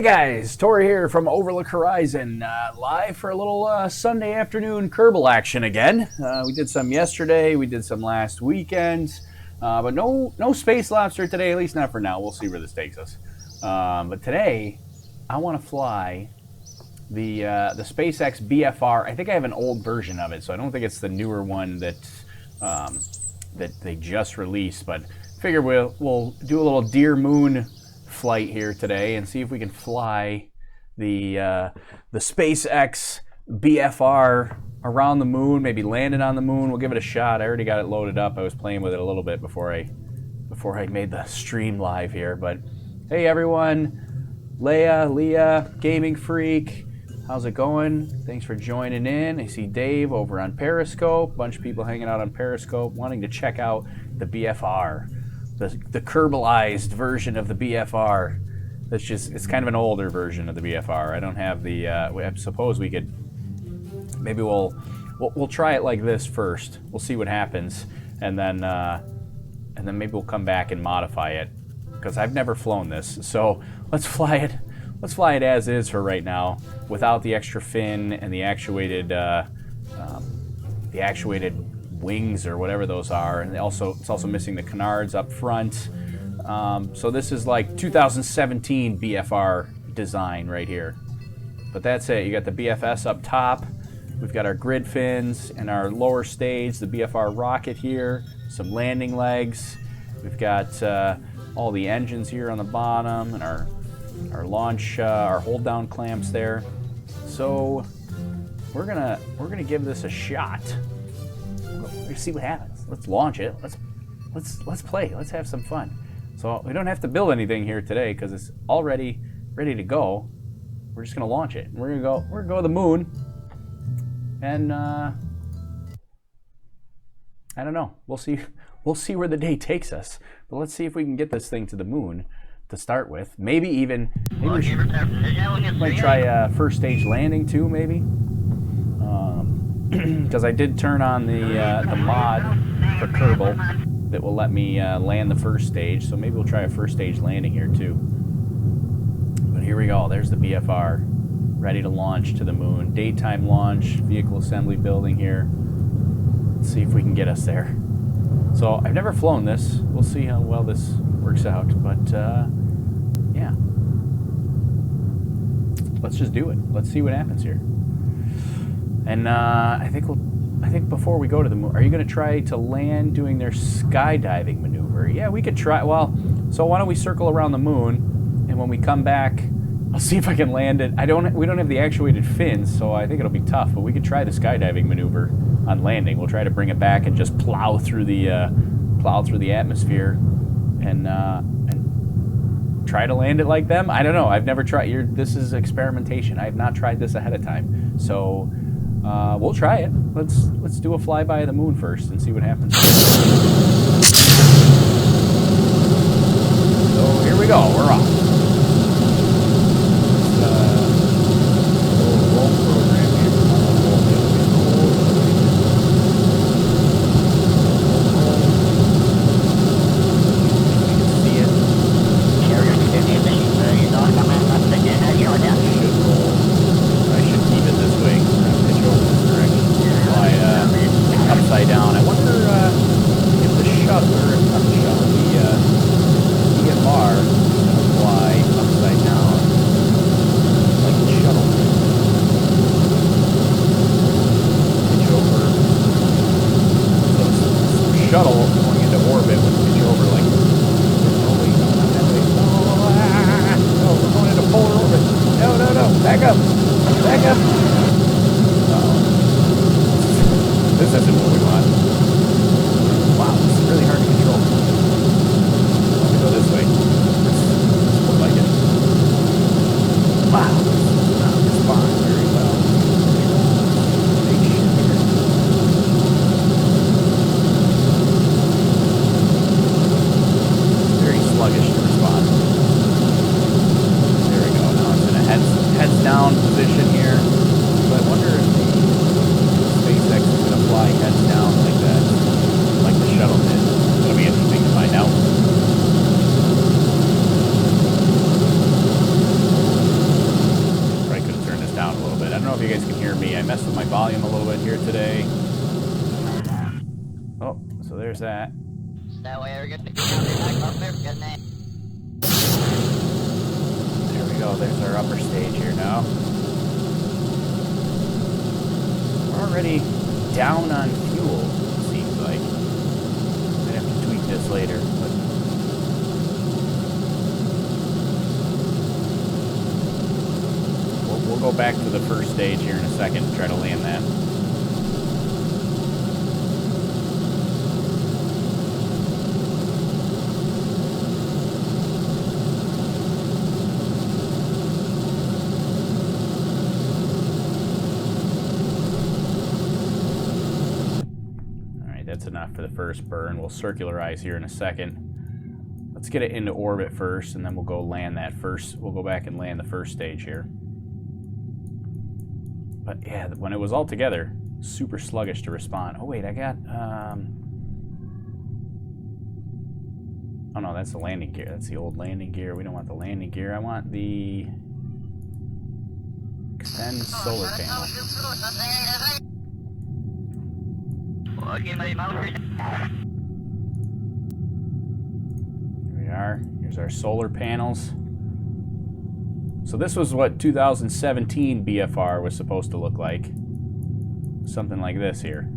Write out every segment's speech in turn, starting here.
Hey guys, Tori here from Overlook Horizon, live for a little Sunday afternoon Kerbal action again. We did some yesterday, we did some last weekend, but no Space Lobster today, at least not for now. We'll see where this takes us. But today, I want to fly the Spacex BFR. I think I have an old version of it, so I don't think it's the newer one that they just released. But figure we'll do a little Dear Moon flight here today and see if we can fly the SpaceX BFR around the moon, maybe land it on the moon. We'll give it a shot. I already got it loaded up. I was playing with it a little bit before I made the stream live here. But hey everyone, Leah, Gaming Freak, how's it going? Thanks for joining in. I see Dave over on Periscope. Bunch of people hanging out on Periscope wanting to check out the BFR. The Kerbalized version of the BFR. It's kind of an older version of the BFR. I don't have the. I suppose we could. Maybe we'll try it like this first. We'll see what happens, and then maybe we'll come back and modify it, because I've never flown this. So let's fly it. Let's fly it as is for right now, without the extra fin and the actuated wings or whatever those are, and it's also missing the canards up front. So this is like 2017 BFR design right here. But that's it. You got the BFS up top. We've got our grid fins and our lower stage, the BFR rocket here, some landing legs. We've got all the engines here on the bottom, and our launch, our hold down clamps there. So we're gonna give this a shot. Let's see what happens. Let's launch it. Let's play. Let's have some fun. So we don't have to build anything here today because it's already ready to go. We're just gonna launch it. We're gonna go to the moon, and I don't know. We'll see where the day takes us. But let's see if we can get this thing to the moon to start with. Maybe we might try first stage landing too. Maybe. Because I did turn on the mod for Kerbal that will let me land the first stage, so maybe we'll try a first stage landing here too. But here we go. There's the BFR, ready to launch to the moon. Daytime launch, vehicle assembly building here. Let's see if we can get us there. So I've never flown this. We'll see how well this works out. But yeah, let's just do it. Let's see what happens here. And I think before we go to the moon, are you going to try to land doing their skydiving maneuver? Yeah, we could try. Well, so why don't we circle around the moon, and when we come back, I'll see if I can land it. We don't have the actuated fins, so I think it'll be tough. But we could try the skydiving maneuver on landing. We'll try to bring it back and just plow through the atmosphere, and try to land it like them. I don't know. I've never tried. This is experimentation. I have not tried this ahead of time, so. We'll try it. Let's do a flyby of the moon first and see what happens. So here we go. We're off. Little roll program here. See it. I should keep it this way. Upside down. I wonder if the shuttle, or not the shuttle, the BFR will fly upside down like the shuttle. Pitch over. So the shuttle going into orbit would pitch over like, oh wait, no, not that way. No, we're going into polar orbit. No, back up. This isn't what we want. Wow, this is really hard to control. Let me go this way. This won't like it. Wow, this does not respond very well. Big shit here. It's very sluggish to respond. There we go. Now it's in a heads down position here. So I wonder if the SpaceX is going to fly heads down a little bit here today. Oh, so there's that. There we go, there's our upper stage here now. We're already down on fuel, it seems like. Might have to tweak this later, but we'll go back to the first stage here in a second and try to land that. That's enough for the first burn. We'll circularize here in a second. Let's get it into orbit first, and then we'll go land that first. We'll go back and land the first stage here. But yeah, when it was all together, super sluggish to respond. Oh wait, I got, oh no, that's the landing gear. That's the old landing gear. We don't want the landing gear. I want the extend solar panel. Here we are. Here's our solar panels. So this was what 2017 BFR was supposed to look like. Something like this here.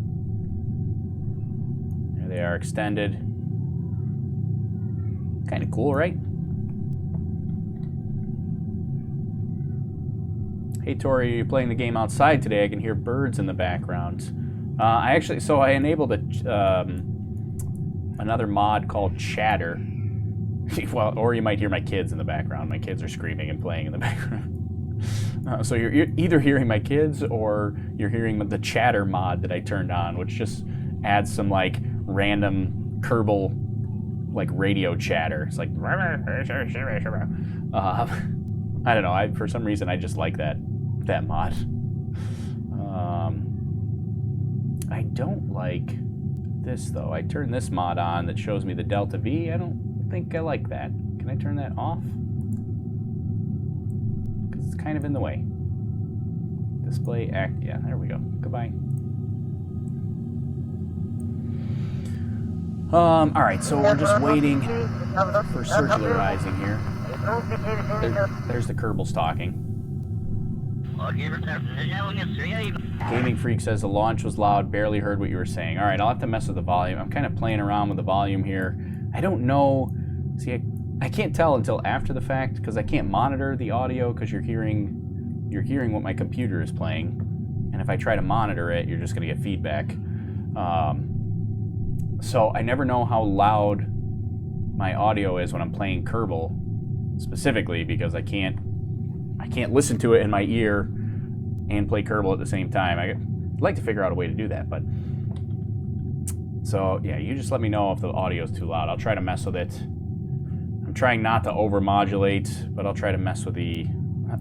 There they are, extended. Kind of cool, right? Hey Tori, you're playing the game outside today. I can hear birds in the background. I enabled another mod called Chatter. Well, or you might hear my kids in the background. My kids are screaming and playing in the background. So you're either hearing my kids or you're hearing the Chatter mod that I turned on, which just adds some like random Kerbal like radio chatter. It's like I don't know. For some reason I just like that mod. I don't like this though. I turned this mod on that shows me the Delta V. I don't think I like that. Can I turn that off? Because it's kind of in the way. Display act. Yeah, there we go. Goodbye. All right, so we're just waiting for circularizing here. There's the Kerbals talking. Gaming Freak says the launch was loud, barely heard what you were saying. All right, I'll have to mess with the volume. I'm kind of playing around with the volume here. I don't know. See, I can't tell until after the fact because I can't monitor the audio because you're hearing what my computer is playing. And if I try to monitor it, you're just going to get feedback. So I never know how loud my audio is when I'm playing Kerbal, specifically because I can't listen to it in my ear and play Kerbal at the same time. I'd like to figure out a way to do that, but so yeah, you just let me know if the audio is too loud. I'll try to mess with it. I'm trying not to overmodulate, but I'll try to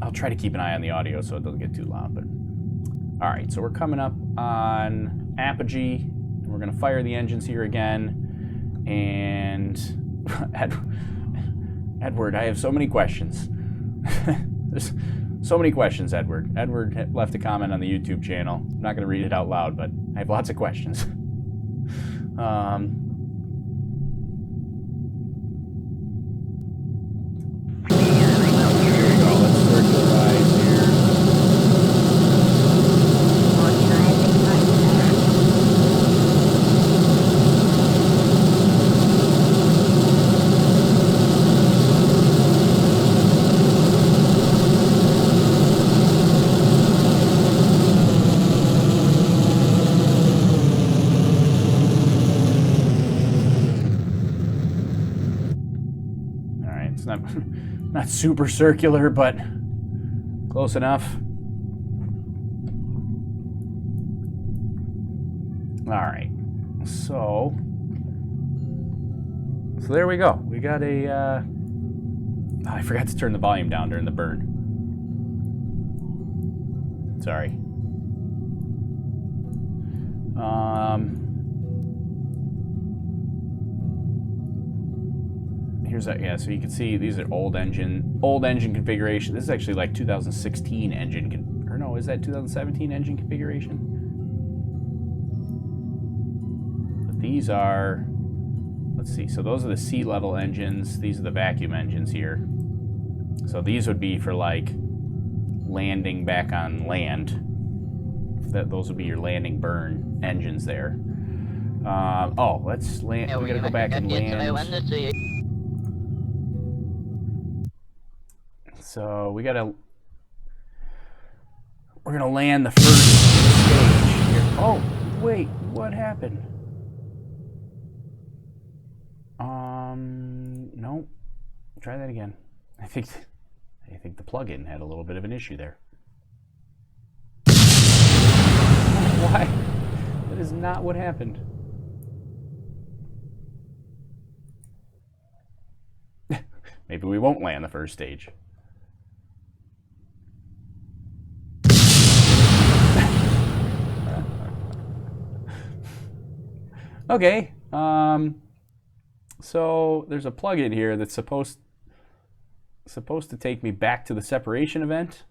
I'll try to keep an eye on the audio so it doesn't get too loud. But all right, so we're coming up on apogee. We're gonna fire the engines here again, and Edward, I have so many questions. There's so many questions, Edward. Edward left a comment on the YouTube channel. I'm not going to read it out loud, but I have lots of questions. Here we go. Let's circularize here. Not super circular, but close enough. All right, so there we go. We got a. I forgot to turn the volume down during the burn. Sorry. Here's that. Yeah, so you can see these are old engine configuration. This is actually like 2016 engine, or no, is that 2017 engine configuration? these are, let's see, so those are the sea level engines. These are the vacuum engines here. So these would be for like landing back on land. Those would be your landing burn engines there. Oh, let's land. We gotta go back and land. So we're gonna land the first stage here. Oh, wait, what happened? No. Try that again. I think the plugin had a little bit of an issue there. Why? That is not what happened. Maybe we won't land the first stage. Okay, so there's a plugin here that's supposed to take me back to the separation event.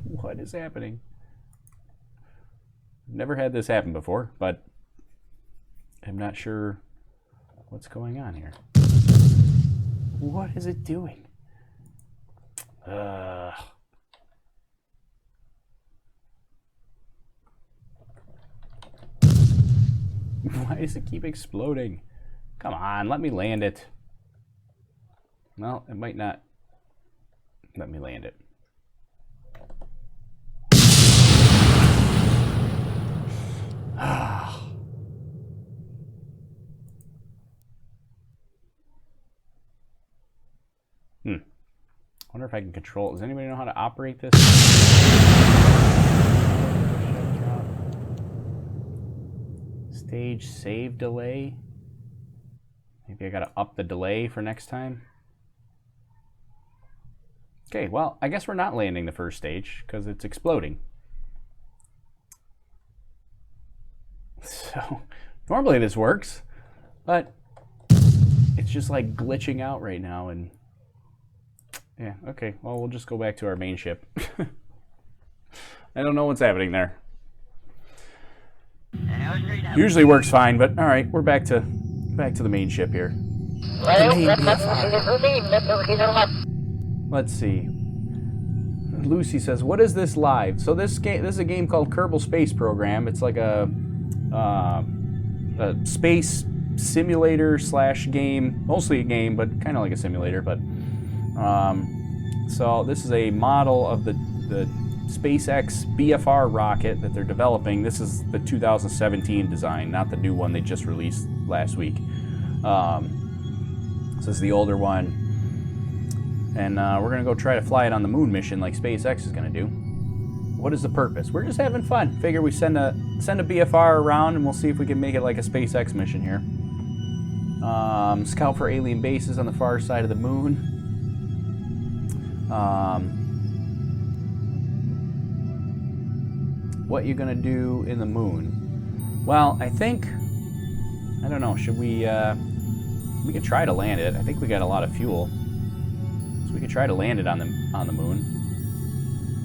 What is happening? Never had this happen before, but I'm not sure what's going on here. What is it doing? Why does it keep exploding? Come on, let me land it. Well, it might not let me land it. Wonder if I can control it. Does anybody know how to operate this? Stage save delay. Maybe I gotta up the delay for next time. Okay, well, I guess we're not landing the first stage because it's exploding. So, normally this works, but it's just like glitching out right now, and yeah, okay, well, we'll just go back to our main ship. I don't know what's happening there. Usually works fine, but all right, we're back to the main ship here. Let's see. Lucy says, "What is this live?" So this is a game called Kerbal Space Program. It's like a space simulator / game, mostly a game, but kind of like a simulator. But so this is a model of the Spacex BFR rocket that they're developing. This is the 2017 design, not the new one they just released last week. This is the older one, and we're gonna go try to fly it on the moon mission like SpaceX is gonna do. What is the purpose? We're just having fun. Figure we send a BFR around, and we'll see if we can make it like a SpaceX mission here. Scout for alien bases on the far side of the moon. What you're gonna do in the moon? Well, I don't know. Should we could try to land it. I think we got a lot of fuel, so we could try to land it on the moon.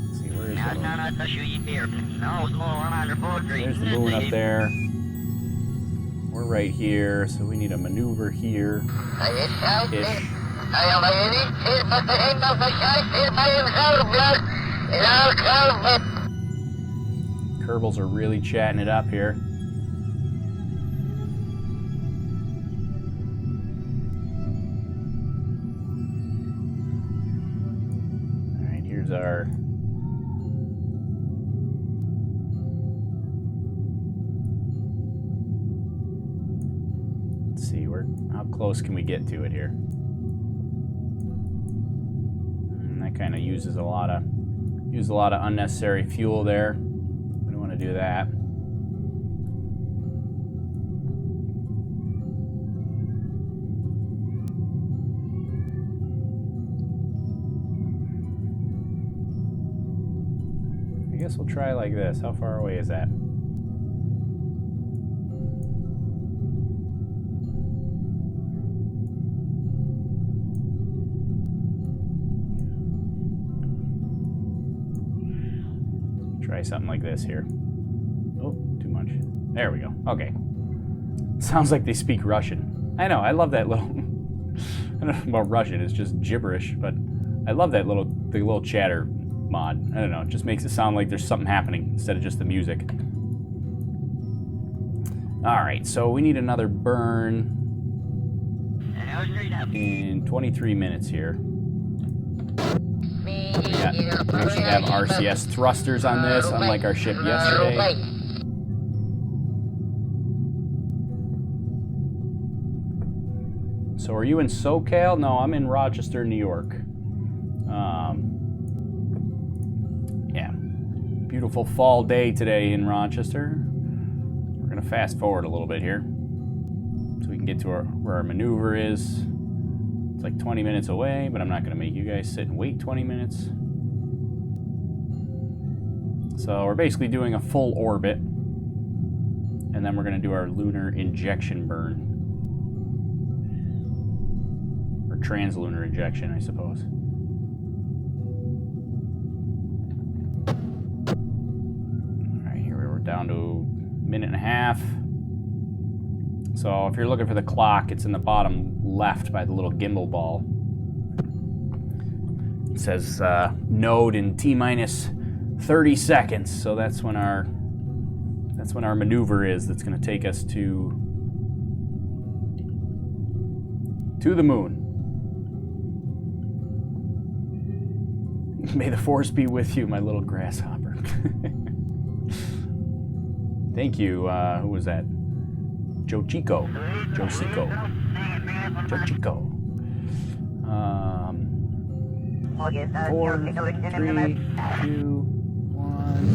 Let's see, where is the moon? There's the moon up there. We're right here, so we need a maneuver here. Ish. Kerbals are really chatting it up here. All right, here's our let's see, how close can we get to it here? And that kind of uses a lot of unnecessary fuel there. We don't want to do that. I guess we'll try like this. How far away is that? Try something like this here. Oh, too much. There we go. Okay. Sounds like they speak Russian. I know, I love that little... I don't know about Russian, it's just gibberish, but I love that the little chatter mod. I don't know, it just makes it sound like there's something happening instead of just the music. Alright, so we need another burn in 23 minutes here. Yeah, we actually have RCS thrusters on this, unlike our ship yesterday. So are you in SoCal? No, I'm in Rochester, New York. Yeah, beautiful fall day today in Rochester. We're gonna fast forward a little bit here so we can get to where our maneuver is. It's like 20 minutes away, but I'm not gonna make you guys sit and wait 20 minutes. So we're basically doing a full orbit, and then we're gonna do our lunar injection burn. Translunar injection, I suppose. Alright, here we're down to a minute and a half. So if you're looking for the clock, it's in the bottom left by the little gimbal ball. It says node in T-minus 30 seconds, so that's when our maneuver is that's going to take us to the moon. May the force be with you, my little grasshopper. Thank you. Who was that? Joe Chico. Joe Chico. Joe Chico. 4, 3, 2, 1.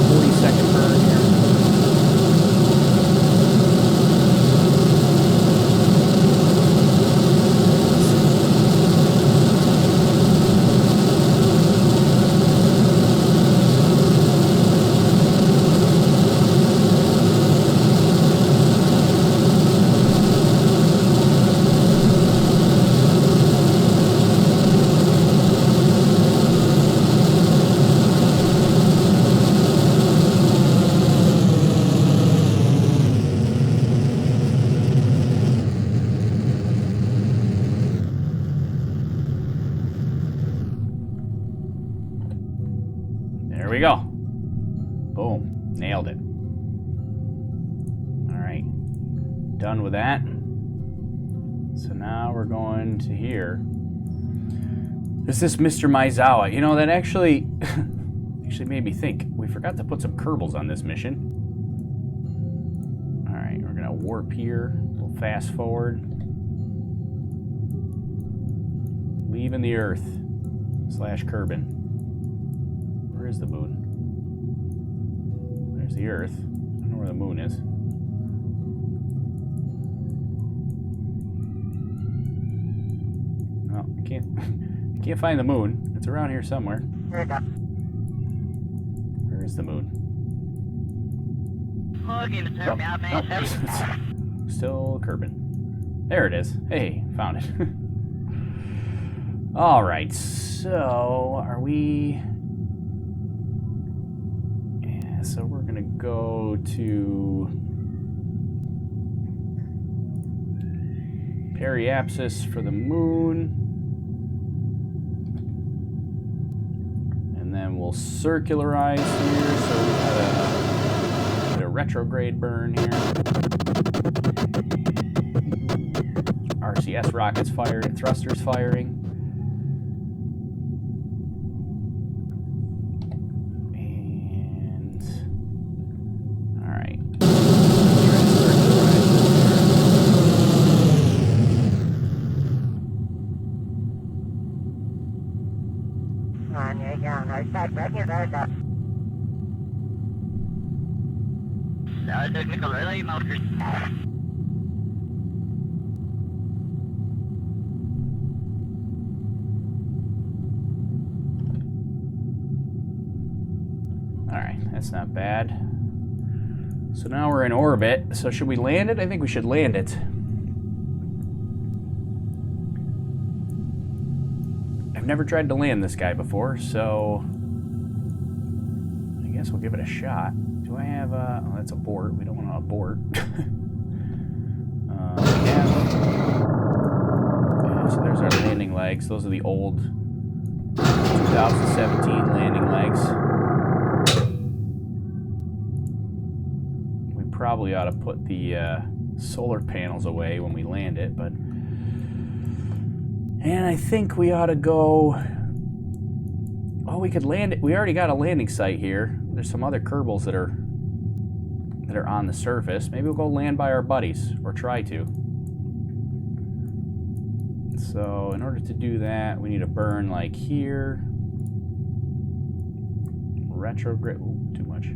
40-second burn here. There we go. Boom. Nailed it. Alright. Done with that. So now we're going to here. There's this Mr. Maizawa. You know, that actually made me think. We forgot to put some Kerbals on this mission. Alright, we're going to warp here. We'll fast forward. Leaving the Earth. / Kerbin. Where is the moon? There's the Earth. I don't know where the moon is. No, I can't find the moon. It's around here somewhere. Where is the moon? Oh, still Kerbin. There it is. Hey, found it. All right, so are we... Yeah, so we're gonna go to periapsis for the moon, and then we'll circularize here. So we got a retrograde burn here. RCS rockets firing, thrusters firing. Alright, that's not bad. So now we're in orbit. So should we land it? I think we should land it. I've never tried to land this guy before, so guess we'll give it a shot. Do I have a... Oh, that's a abort. We don't want to abort. Yeah, so there's our landing legs. Those are the old 2017 landing legs. We probably ought to put the solar panels away when we land it, but... And I think we ought to go... Oh, we could land it. We already got a landing site here. There's some other Kerbals that are on the surface. Maybe we'll go land by our buddies, or try to. So in order to do that, we need to burn like here. Retrograde. Ooh, too much.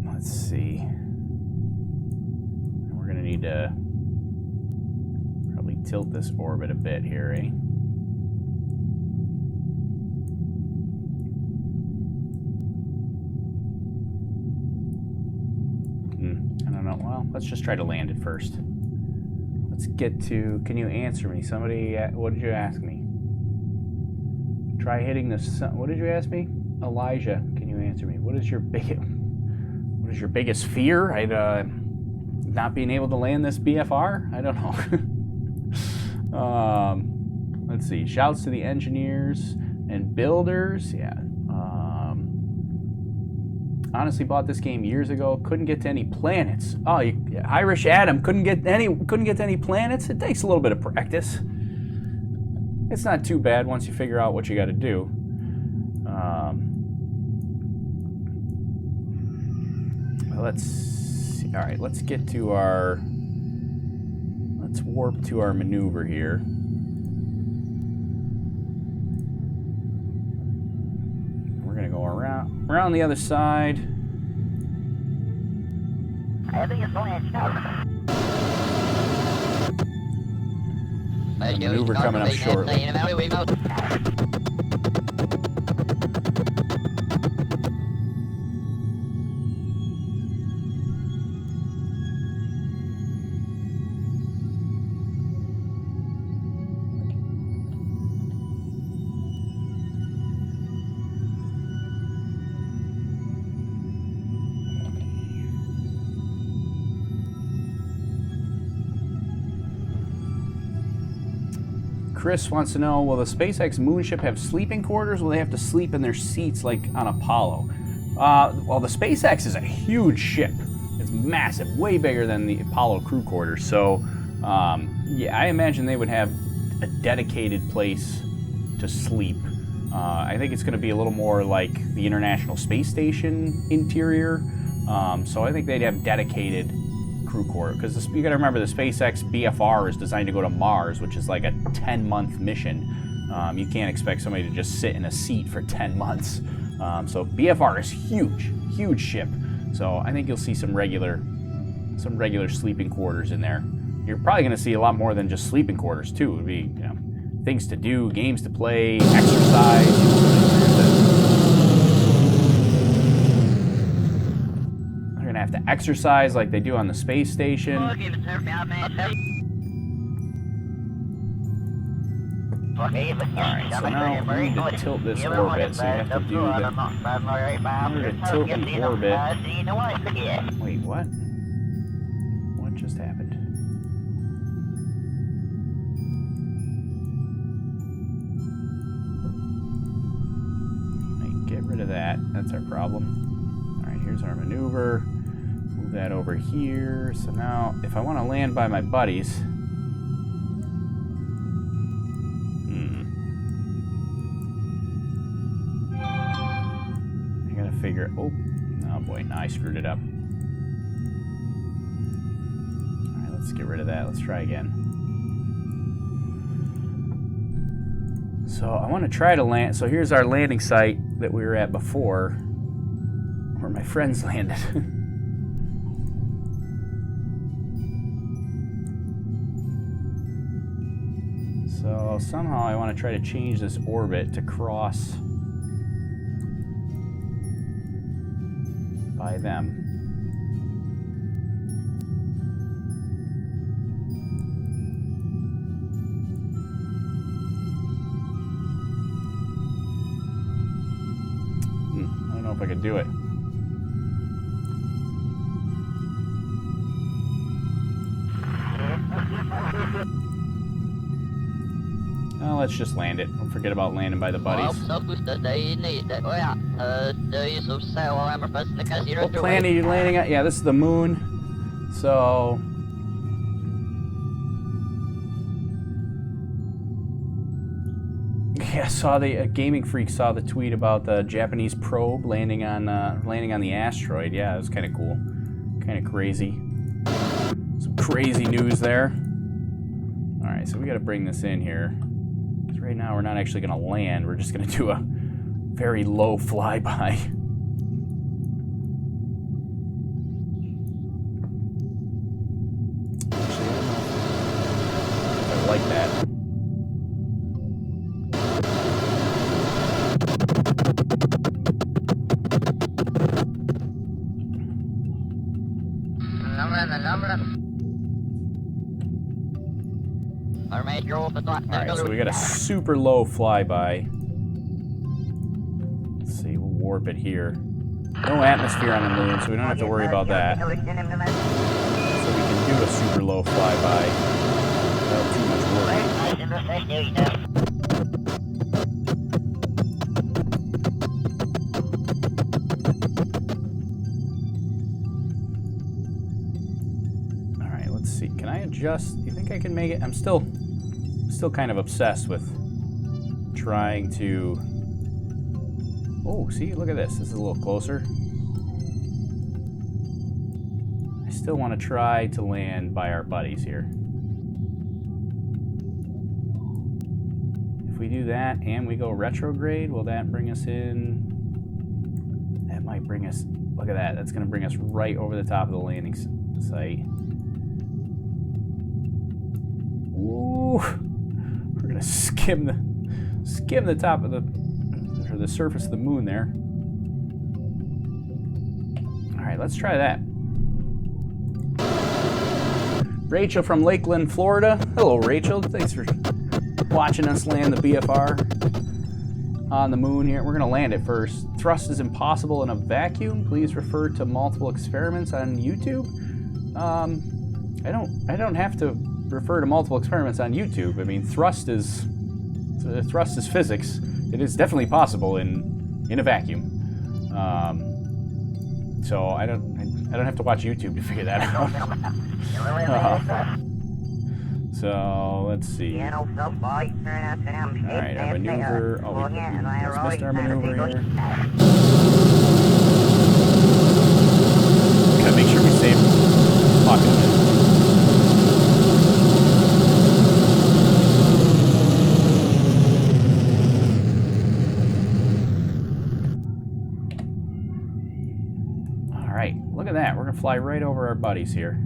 Let's see. We're gonna need to probably tilt this orbit a bit here, eh? I don't know. Well, let's just try to land it first. Let's get to... Can you answer me? Somebody... What did you ask me? Try hitting the sun. What did you ask me? Elijah, can you answer me? What is your biggest fear? Not being able to land this BFR? I don't know. Let's see. Shouts to the engineers and builders. Yeah. Honestly, bought this game years ago. Couldn't get to any planets. Oh, Irish Adam couldn't get to any planets. It takes a little bit of practice. It's not too bad once you figure out what you got to do. Let's see. All right, let's get to our... Let's warp to our maneuver here. We're going to go around the other side. Maneuver coming up shortly. Chris wants to know, will the SpaceX Moonship have sleeping quarters? Will they have to sleep in their seats like on Apollo? Well, the SpaceX is a huge ship. It's massive, way bigger than the Apollo crew quarters. So, yeah, I imagine they would have a dedicated place to sleep. I think it's going to be a little more like the International Space Station interior. So I think they'd have dedicated crew quarters, because you got to remember the SpaceX BFR is designed to go to Mars, which is like a 10-month mission. You can't expect somebody to just sit in a seat for 10 months. So BFR is huge ship. So I think you'll see some regular sleeping quarters in there. You're probably going to see a lot more than just sleeping quarters too. It would be, you know, things to do, games to play, exercise. Have to exercise like they do on the space station. Alright, so now we need to tilt this orbit, so you have to do the... In order to tilt the orbit... Wait, what? What just happened? Right, get rid of that. That's our problem. Alright, here's our maneuver. Move that over here. So now, if I want to land by my buddies, I gotta figure. Oh boy, no, I screwed it up. All right, let's get rid of that. Let's try again. So I want to try to land. So here's our landing site that we were at before, where my friends landed. So somehow I want to try to change this orbit to cross by them. if I could do it. Oh, let's just land it. Don't forget about landing by the buddies. What planet are you landing at? Yeah, this is the moon. So... yeah, I saw the Gaming Freak saw the tweet about the Japanese probe landing on the asteroid. Yeah, it was kind of cool, kind of crazy. Some crazy news there. All right, so we got to bring this in here. 'Cause right now we're not actually going to land. We're just going to do a very low flyby. Actually, I don't know if I like that. Alright, so we got a super low flyby. Let's see, we'll warp it here. No atmosphere on the moon, so we don't have to worry about that. So we can do a super low flyby without too much worry. Alright, let's see. Can I adjust? You think I can make it? I'm still kind of obsessed with trying to... oh, see, look at this. This is a little closer. I still want to try to land by our buddies here. If we do that and we go retrograde, will that bring us in? That might bring us... look at that. That's going to bring us right over the top of the landing site. Ooh! We're gonna skim the top of the surface of the moon there. All right, let's try that. Rachel from Lakeland, Florida. Hello, Rachel. Thanks for watching us land the BFR on the moon here. We're gonna land it first. Thrust is impossible in a vacuum. Please refer to multiple experiments on YouTube. I don't have to refer to multiple experiments on YouTube. I mean, thrust is physics. It is definitely possible in a vacuum. So I don't have to watch YouTube to figure that out. So let's see. All right, our maneuver. Oh, we just missed our maneuver here. Gotta make sure we save pocket. Look at that. We're going to fly right over our buddies here.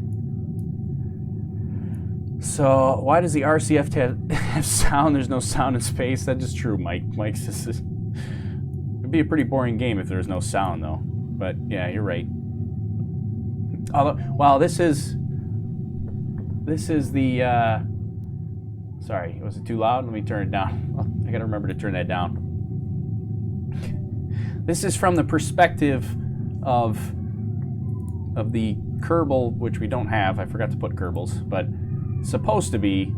So, why does the RCF have sound? There's no sound in space. That is true, Mike. Mike's just... it'd be a pretty boring game if there's no sound, though. But, yeah, you're right. Although, well, this is the... sorry, was it too loud? Let me turn it down. I got to remember to turn that down. This is from the perspective of the Kerbal, which we don't have. I forgot to put Kerbals, but supposed to be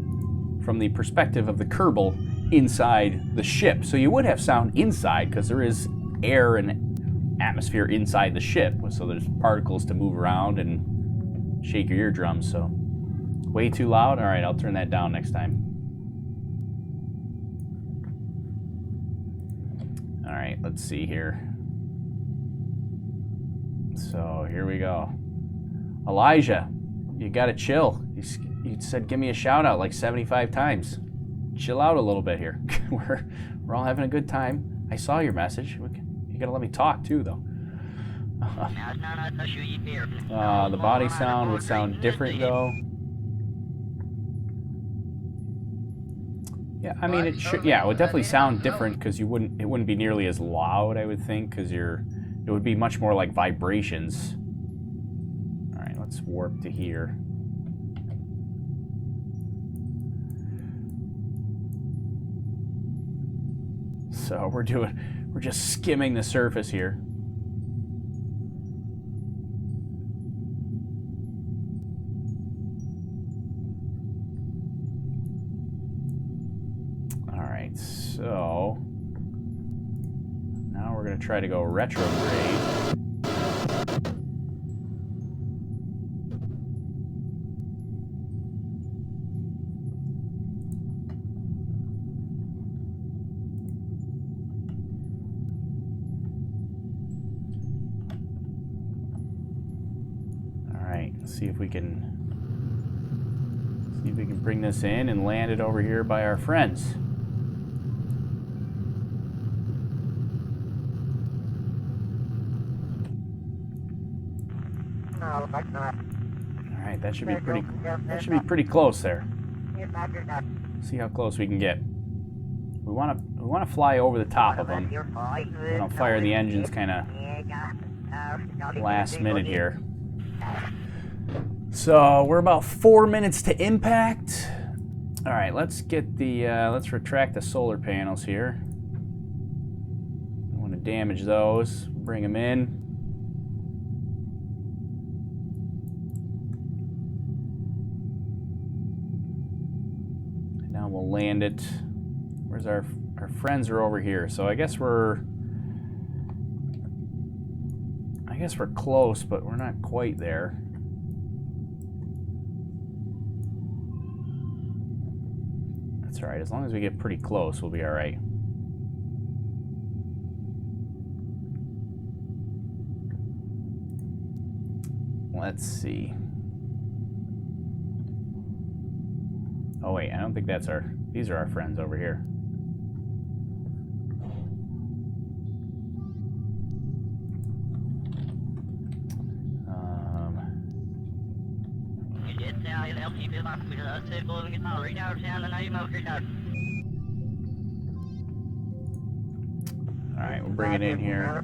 from the perspective of the Kerbal inside the ship. So you would have sound inside because there is air and atmosphere inside the ship. So there's particles to move around and shake your eardrums. So way too loud? All right, I'll turn that down next time. All right, let's see here. So here we go. Elijah, you gotta chill. You said give me a shout out like 75 times. Chill out a little bit here. we're all having a good time. I saw your message. You gotta let me talk too, though. The body sound would sound different though. Yeah, I mean it should. Yeah, it would definitely sound different because it wouldn't be nearly as loud, I would think, because it would be much more like vibrations. All right, let's warp to here. So we're just skimming the surface here. Alright, so now we're going to try to go retrograde. Alright, let's see if we can bring this in and land it over here by our friends. Alright, that should be pretty close there. See how close we can get. We want to fly over the top of them. And I'll fire the engines kind of last minute here. So we're about 4 minutes to impact. All right, let's get the let's retract the solar panels here. Don't want to damage those. Bring them in. And now we'll land it. Where's our friends are over here. So I guess we're close, but we're not quite there. That's all right. As long as we get pretty close, we'll be all right. Let's see. Oh wait, I don't think that's our... These are our friends over here. Alright, we'll bring it in here.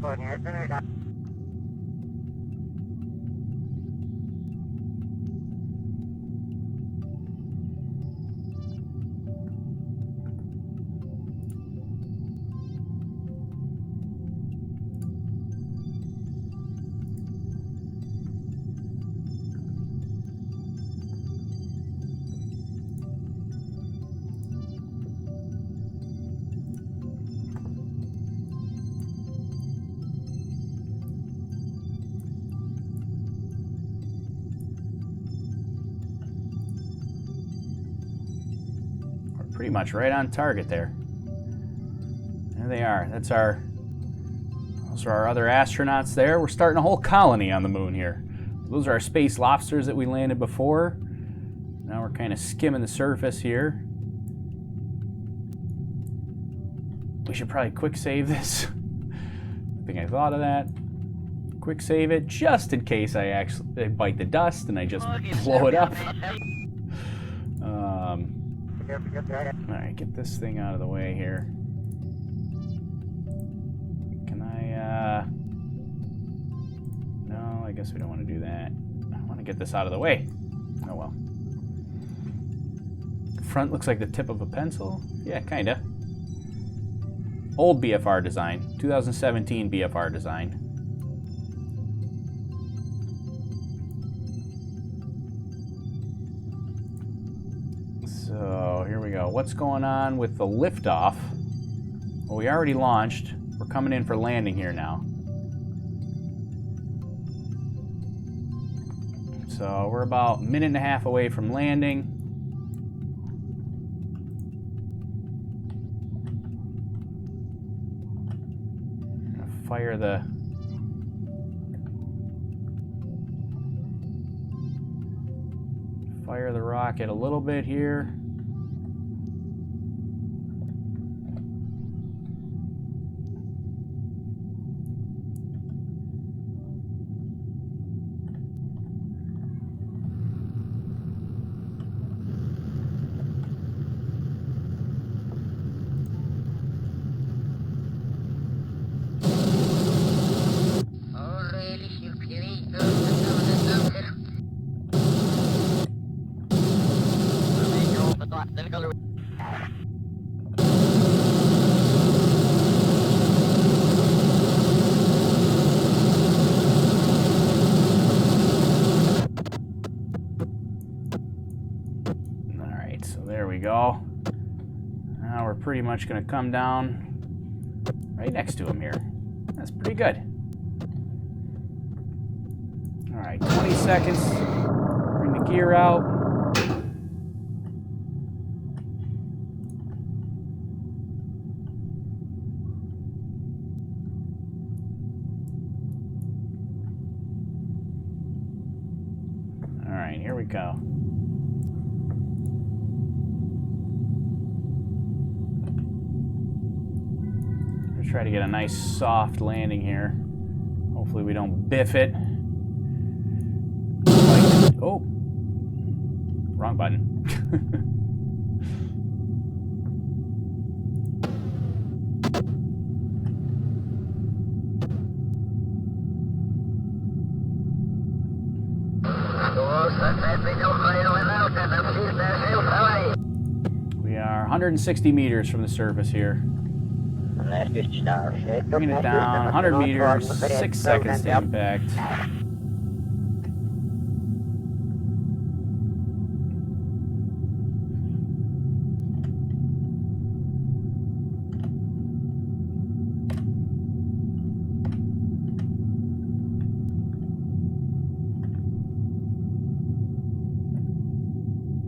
Pretty much right on target there. There they are. Those are our other astronauts there. We're starting a whole colony on the moon here. Those are our space lobsters that we landed before. Now we're kind of skimming the surface here. We should probably quick save this. I think I thought of that. Quick save it just in case I bite the dust and I just blow it up. Alright, get this thing out of the way here. Can I, no, I guess we don't want to do that. I want to get this out of the way. Oh well. Front looks like the tip of a pencil. Yeah, kinda. Old BFR design. 2017 BFR design. So here we go. What's going on with the liftoff? Well, we already launched. We're coming in for landing here now. So we're about a minute and a half away from landing. I'm gonna fire the rocket a little bit here. we're pretty much going to come down right next to him here. That's pretty good. All right, 20 seconds. Bring the gear out. All right, here we go. Try to get a nice soft landing here. Hopefully we don't biff it. Oh, wrong button. We are 160 meters from the surface here. Bringing it down, 100 meters, 6 seconds to impact.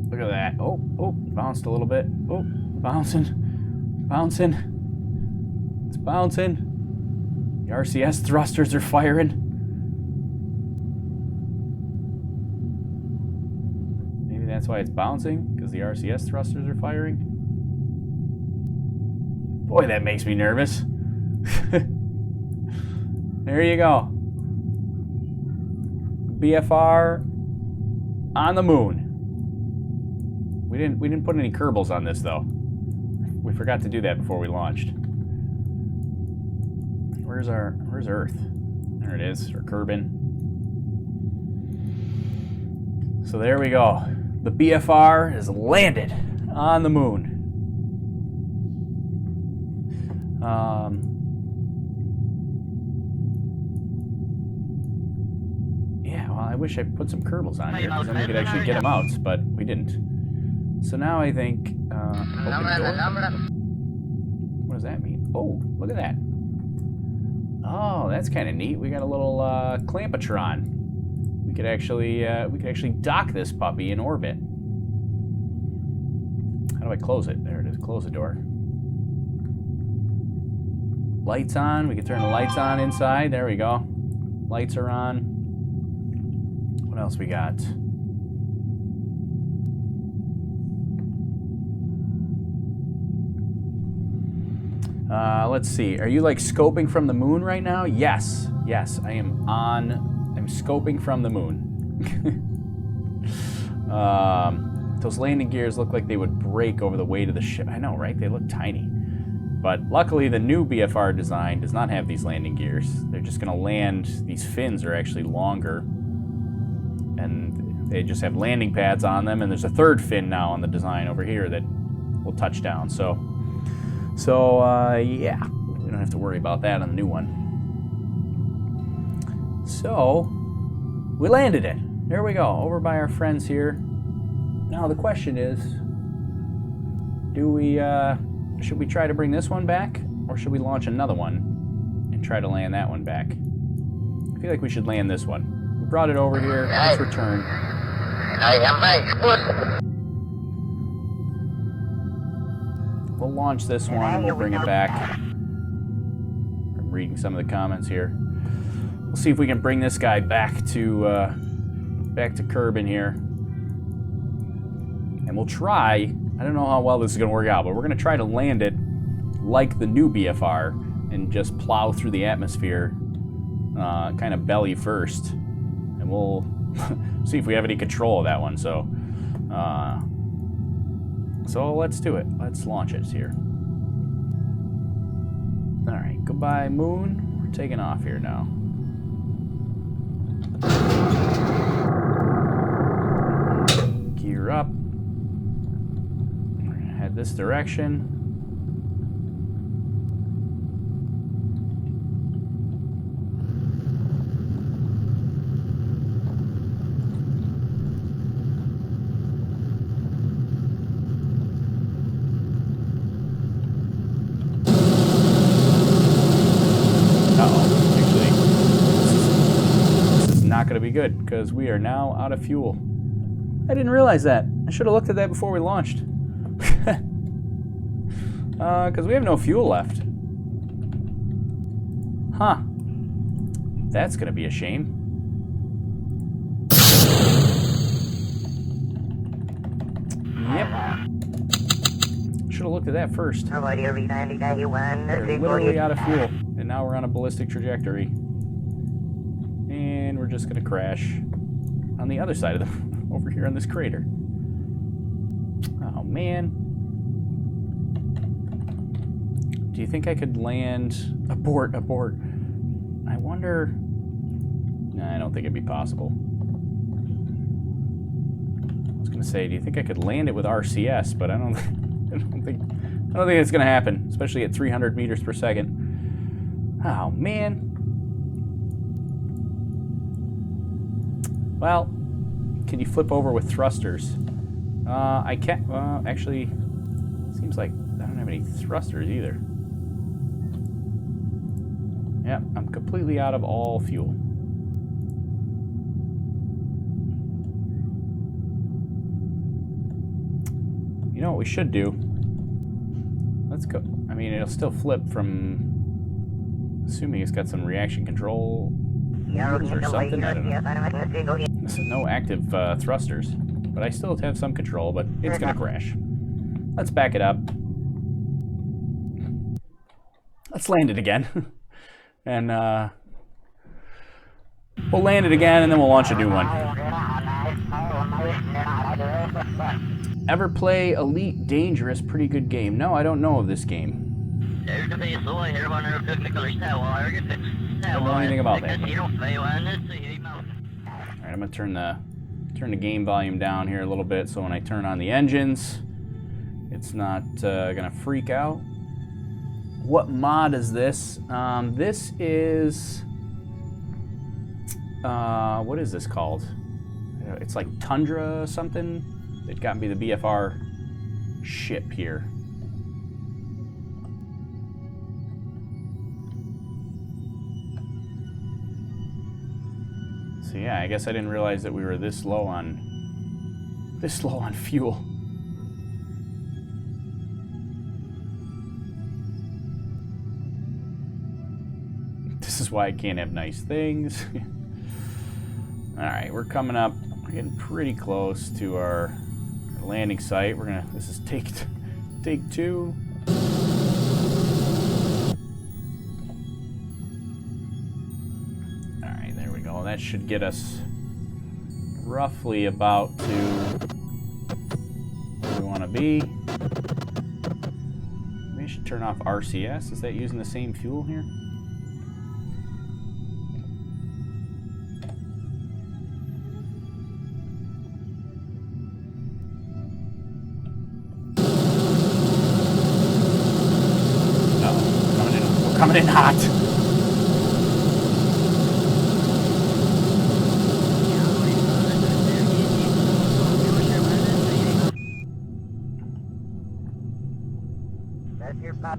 Look at that. Oh, bounced a little bit. Oh, bouncing. It's bouncing. The RCS thrusters are firing. Maybe that's why it's bouncing, because the RCS thrusters are firing. Boy, that makes me nervous. There you go. BFR on the moon. We didn't put any Kerbals on this though. We forgot to do that before we launched. Where's Earth? There it is, or Kerbin. So there we go. The BFR has landed on the moon. Yeah, well, I wish I put some Kerbals on here, because then we could actually get them out, but we didn't. So now I think, open door. What does that mean? Oh, look at that. Oh, that's kind of neat. We got a little Clampatron. We could actually dock this puppy in orbit. How do I close it? There it is. Close the door. Lights on. We can turn the lights on inside. There we go. Lights are on. What else we got? Let's see. Are you like scoping from the moon right now? Yes. Yes, I am on. I'm scoping from the moon. Those landing gears look like they would break over the weight of the ship. I know, right? They look tiny. But luckily, the new BFR design does not have these landing gears. They're just going to land. These fins are actually longer. And they just have landing pads on them. And there's a third fin now on the design over here that will touch down. So yeah, we don't have to worry about that on the new one. So, we landed it. There we go, over by our friends here. Now the question is, should we try to bring this one back, or should we launch another one and try to land that one back? I feel like we should land this one. We brought it over here, let's return. We'll launch this one and we'll bring it back. I'm reading some of the comments here. We'll see if we can bring this guy back to Kerbin here. And we'll try, I don't know how well this is going to work out, but we're going to try to land it like the new BFR and just plow through the atmosphere kind of belly first. And we'll see if we have any control of that one. So let's do it. Let's launch it here. All right, goodbye moon. We're taking off here now. Gear up. We're gonna head this direction. not going to be good because we are now out of fuel. I didn't realize that. I should have looked at that before we launched. Because we have no fuel left. Huh. That's going to be a shame. Yep. Should have looked at that first. We're literally out of fuel, and now we're on a ballistic trajectory. And we're just going to crash on the other side of the... over here on this crater. Oh, man. Do you think I could land... Abort, abort. I wonder... Nah, I don't think it'd be possible. I was going to say, do you think I could land it with RCS? But I don't think it's going to happen, especially at 300 meters per second. Oh, man. Well, can you flip over with thrusters? I can't. Well, actually, seems like I don't have any thrusters either. Yep, I'm completely out of all fuel. You know what we should do? Let's go. I mean, it'll still flip from... Assuming it's got some reaction control or something. I don't know. This is no active thrusters, but I still have some control, but it's going to crash. Let's back it up. Let's land it again. And we'll land it again, and then we'll launch a new one. Ever play Elite Dangerous? Pretty good game. No, I don't know of this game. I don't know anything about that. Alright, I'm going to turn the game volume down here a little bit so when I turn on the engines, it's not going to freak out. What mod is this? This is... what is this called? It's like Tundra something. It got me the BFR ship here. So yeah, I guess I didn't realize that we were this low on fuel. This is why I can't have nice things. All right, we're coming up. We're getting pretty close to our landing site. This is take 2. All right, there we go. That should get us roughly about to where we want to be. Maybe I should turn off RCS. Is that using the same fuel here? Coming in hot. That's your pop.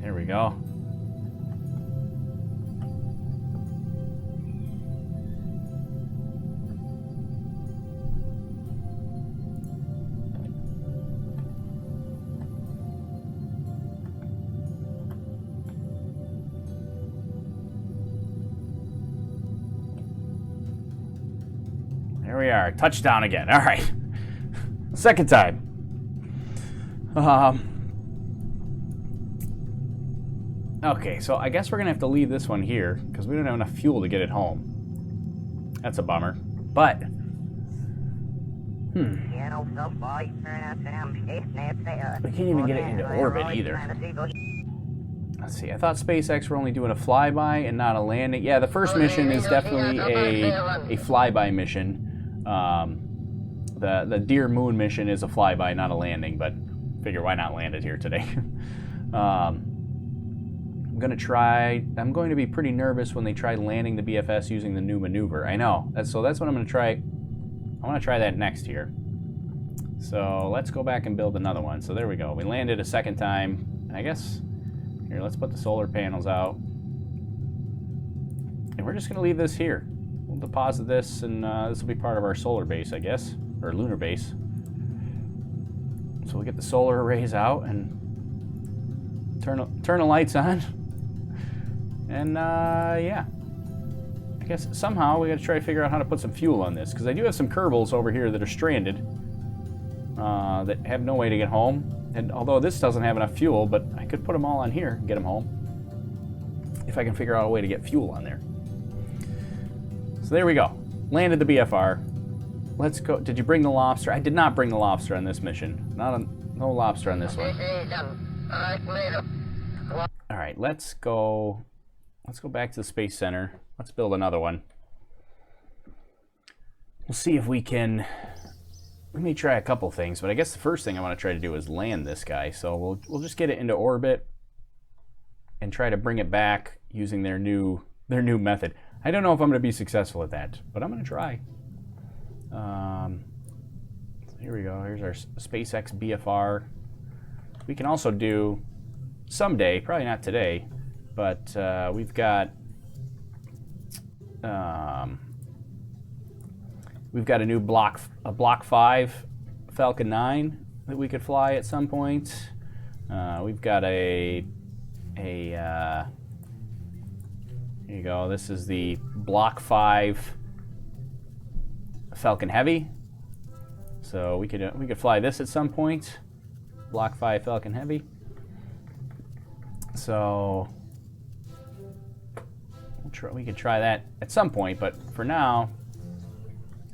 There we go. There we are. Touchdown again. All right. Second time. Okay, so I guess we're going to have to leave this one here because we don't have enough fuel to get it home. That's a bummer. But, we can't even get it into orbit either. Let's see, I thought SpaceX were only doing a flyby and not a landing. Yeah, the first mission is definitely a flyby mission. The Dear Moon mission is a flyby, not a landing, but figure why not land it here today. I'm going to be pretty nervous when they try landing the BFS using the new maneuver. I know. So that's what I'm going to try. I want to try that next here. So let's go back and build another one. So there we go. We landed a second time. And I guess, here, let's put the solar panels out. And we're just going to leave this here. We'll deposit this, and this will be part of our solar base, I guess. Or lunar base. So we'll get the solar arrays out and turn the lights on. And, yeah. I guess somehow we got to try to figure out how to put some fuel on this, because I do have some Kerbals over here that are stranded that have no way to get home. And although this doesn't have enough fuel, but I could put them all on here and get them home if I can figure out a way to get fuel on there. So there we go. Landed the BFR. Let's go. Did you bring the lobster? I did not bring the lobster on this mission. No lobster on this one. All right, let's go back to the Space Center. Let's build another one. We'll see if we can. We may try a couple things, but I guess the first thing I want to try to do is land this guy. So we'll just get it into orbit and try to bring it back using their new method. I don't know if I'm going to be successful at that, but I'm going to try. So here we go. Here's our Spacex BFR. We can also do someday, probably not today, but we've got a new Block 5 Falcon 9 that we could fly at some point. We've got here you go. This is the Block 5 Falcon Heavy. So we could fly this at some point. Block 5 Falcon Heavy. So we could try that at some point, but for now,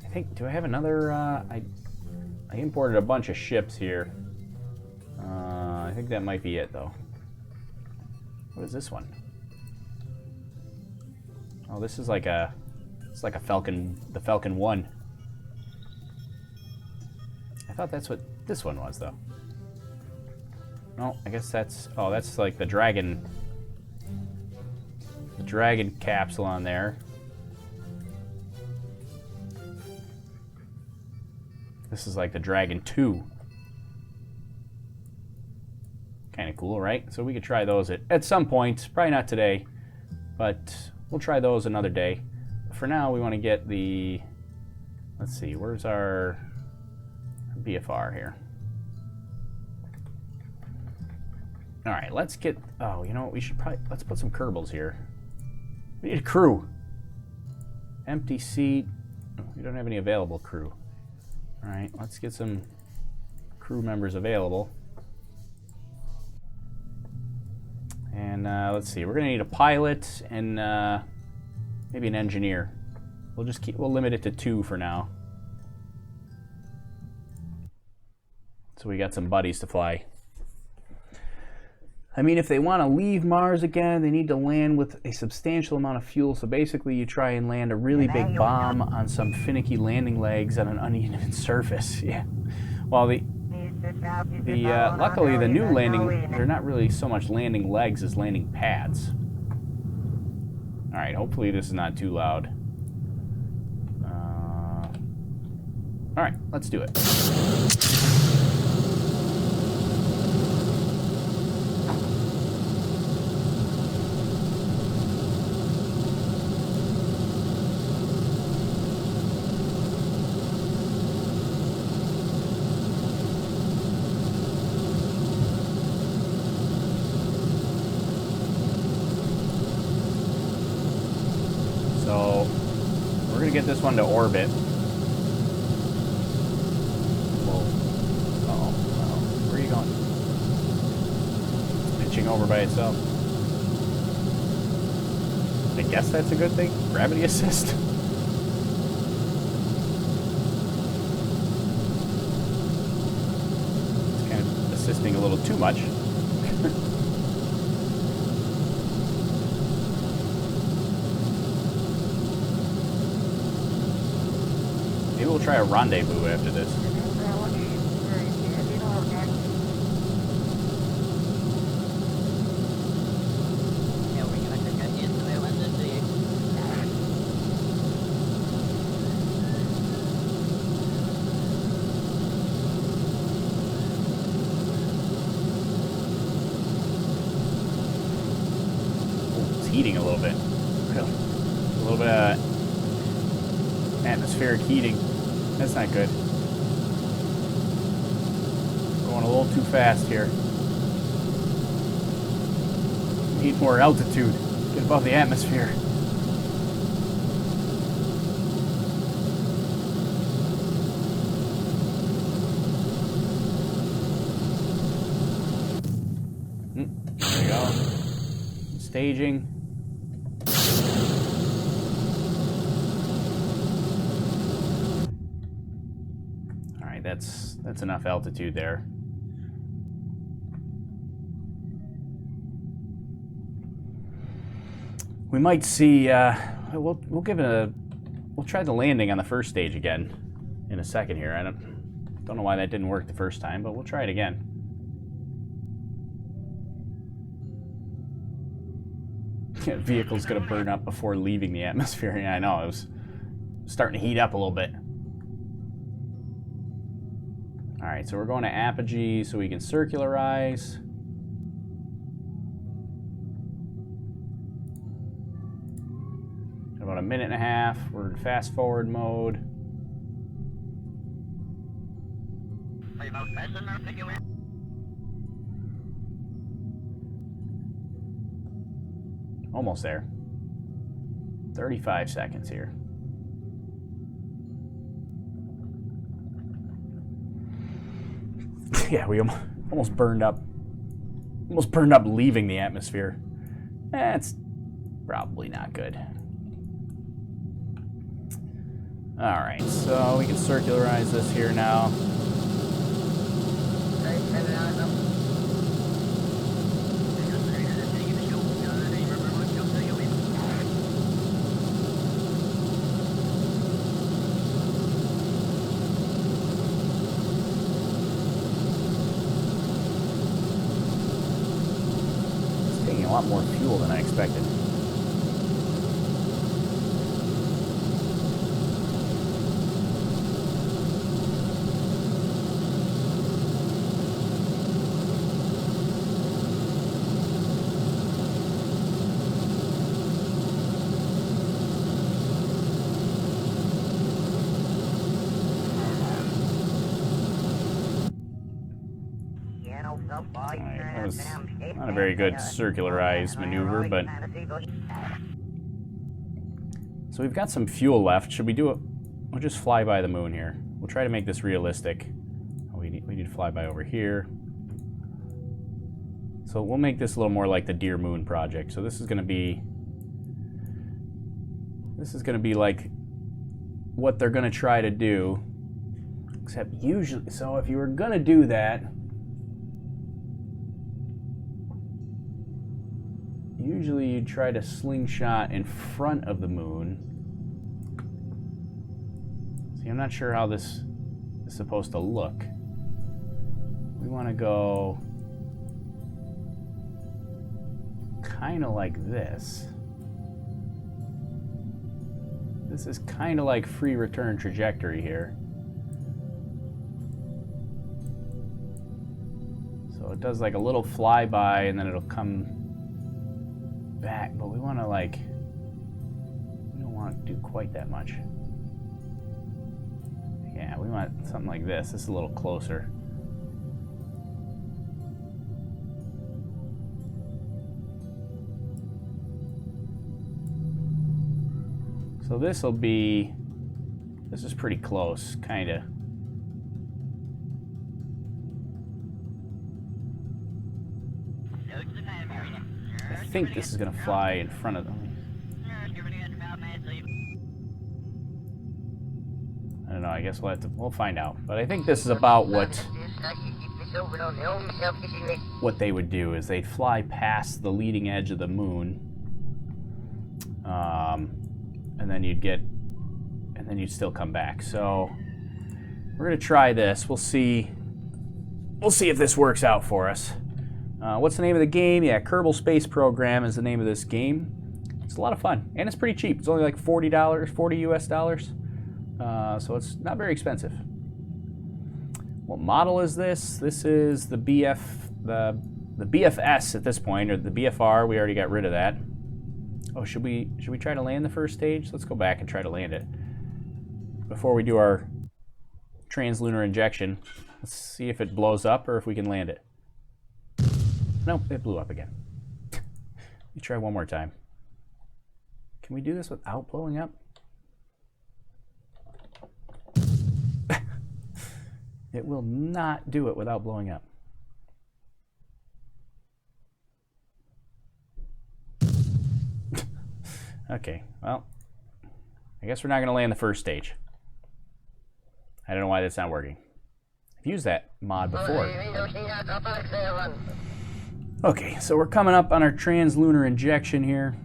I think, do I have another, I imported a bunch of ships here. I think that might be it, though. What is this one? Oh, this is like it's like a Falcon, the Falcon 1. I thought that's what this one was, though. No, I guess that's like the Dragon capsule on there. This is like the Dragon 2. Kind of cool, right? So we could try those at some point. Probably not today, but we'll try those another day. For now, we want to get the... Let's see, where's our BFR here? All right, let's get... Oh, you know what? We should probably... Let's put some Kerbals here. We need a crew. Empty seat. We don't have any available crew. All right, let's get some crew members available. And let's see, we're gonna need a pilot and maybe an engineer. We'll limit it to 2 for now. So we got some buddies to fly. I mean, if they want to leave Mars again, they need to land with a substantial amount of fuel. So basically, you try and land a really big bomb on some finicky landing legs on an uneven surface. Yeah. Well, luckily, the new landing, they're not really so much landing legs as landing pads. All right, hopefully this is not too loud. All right, let's do it. So we're going to get this one to orbit. Where are you going? It's pitching over by itself. I guess that's a good thing. Gravity assist. It's kind of assisting a little too much. Maybe we'll try a rendezvous after this. heating a little bit. A little bit of atmospheric heating. That's not good. Going a little too fast here. Need more altitude. Get above the atmosphere. There we go. Staging. All right, that's enough altitude there. We might see. We'll try the landing on the first stage again in a second here. I don't know why that didn't work the first time, but we'll try it again. Vehicle's gonna burn up before leaving the atmosphere. Yeah, I know. It was starting to heat up a little bit. All right, so we're going to apogee so we can circularize. About a minute and a half. We're in fast forward mode. Almost there. 35 seconds here. Yeah, we almost burned up. Almost burned up leaving the atmosphere. That's probably not good. Alright, so we can circularize this here now. It's taking a lot more fuel than I expected. That was not a very good circularized maneuver, but... So we've got some fuel left. Should we do it? We'll just fly by the moon here. We'll try to make this realistic. Oh, we need to fly by over here. So we'll make this a little more like the Dear Moon project. So this is going to be like what they're going to try to do. Except usually, so if you were going to do that, usually you'd try to slingshot in front of the moon. See, I'm not sure how this is supposed to look. We want to go kind of like this. This is kind of like free return trajectory here. So it does like a little flyby and then it'll come back, but we want to we don't want to do quite that much. Yeah, we want something like this. This is a little closer. So this is pretty close, kind of. I think this is going to fly in front of them. I don't know, I guess we'll find out. But I think this is about what they would do, is they'd fly past the leading edge of the moon. And then you'd still come back. So we're going to try this. We'll see if this works out for us. What's the name of the game? Yeah, Kerbal Space Program is the name of this game. It's a lot of fun, and it's pretty cheap. It's only like $40, 40 US dollars. So it's not very expensive. What model is this? This is the BFS at this point, or the BFR. We already got rid of that. Oh, should we try to land the first stage? Let's go back and try to land it before we do our translunar injection. Let's see if it blows up or if we can land it. Nope, it blew up again. Let me try one more time. Can we do this without blowing up? It will not do it without blowing up. Okay, well, I guess we're not going to land the first stage. I don't know why that's not working. I've used that mod before. Okay, so we're coming up on our translunar injection here.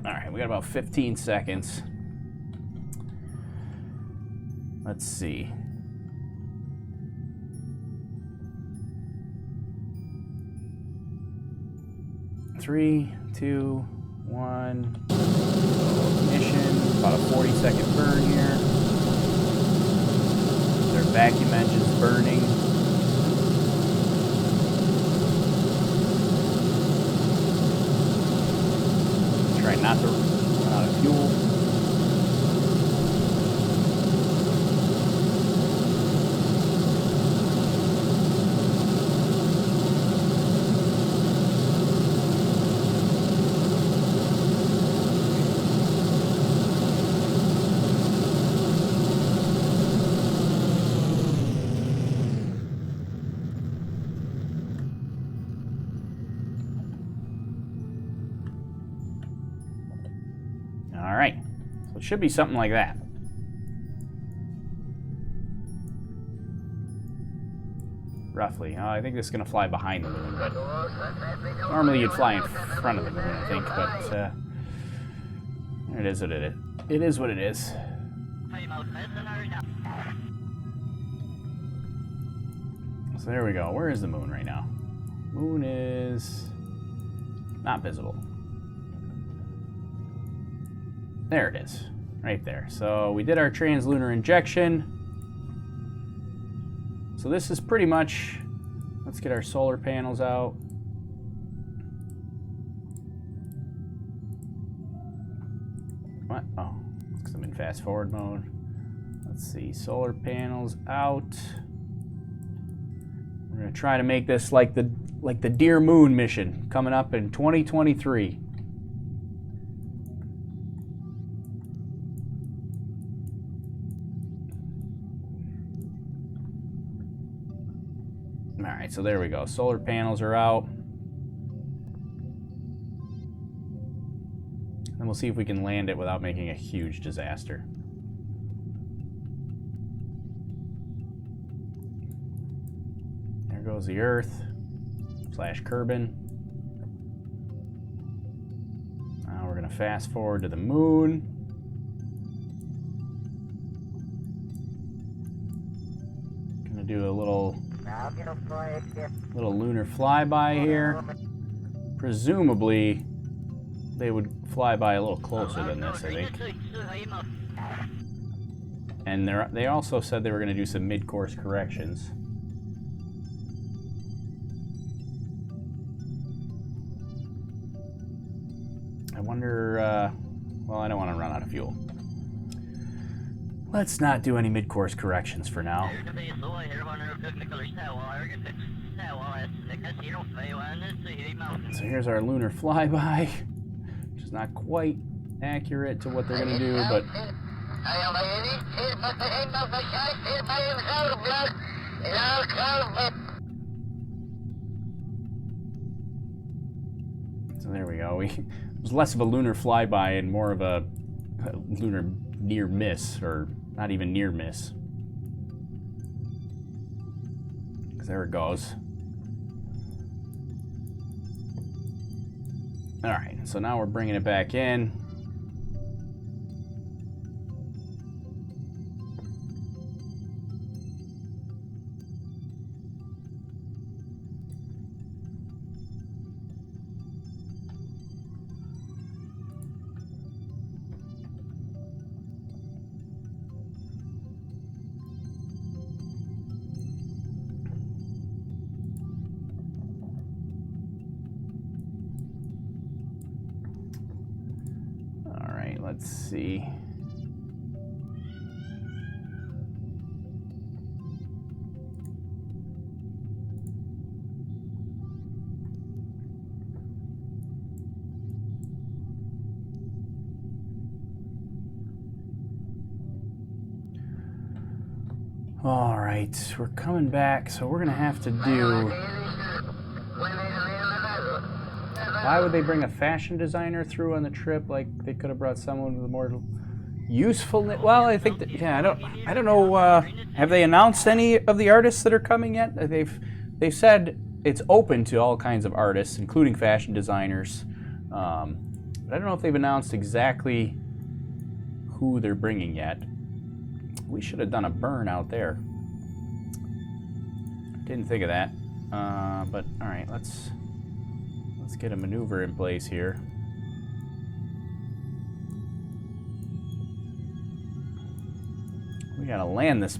All right, we got about 15 seconds. Let's see. 3, 2, 1. Ignition. About a 40-second burn here. Their vacuum engine's burning. Try not to run out of fuel. Alright, so it should be something like that. Roughly. I think this is going to fly behind the moon, but normally you'd fly in front of the moon, I think, but it is what it is. It is what it is. So there we go. Where is the moon right now? Moon is not visible. There it is, right there. So we did our translunar injection. So this is pretty much, let's get our solar panels out. What? Oh, because I'm in fast forward mode. Let's see, solar panels out. We're gonna try to make this like the Dear Moon mission coming up in 2023. Alright, so there we go. Solar panels are out. And we'll see if we can land it without making a huge disaster. There goes the Earth / Kerbin. Now we're going to fast forward to the moon. Going to do a little lunar flyby here. Presumably, they would fly by a little closer than this, I think. And they also said they were going to do some mid-course corrections. I wonder, well, I don't want to run out of fuel. Let's not do any mid-course corrections for now. So here's our lunar flyby, which is not quite accurate to what they're going to do, but so there we go. It was less of a lunar flyby and more of a lunar near miss, or not even near miss. Because there it goes. Alright, so now we're bringing it back in. let's see. All right, we're coming back, so we're gonna have to do. Why would they bring a fashion designer through on the trip? Like they could have brought someone with more usefulness. Well, I think that, yeah, I don't know. Have they announced any of the artists that are coming yet? They've said it's open to all kinds of artists, including fashion designers. But I don't know if they've announced exactly who they're bringing yet. We should have done a burn out there. Didn't think of that. But all right, let's get a maneuver in place here. We gotta land this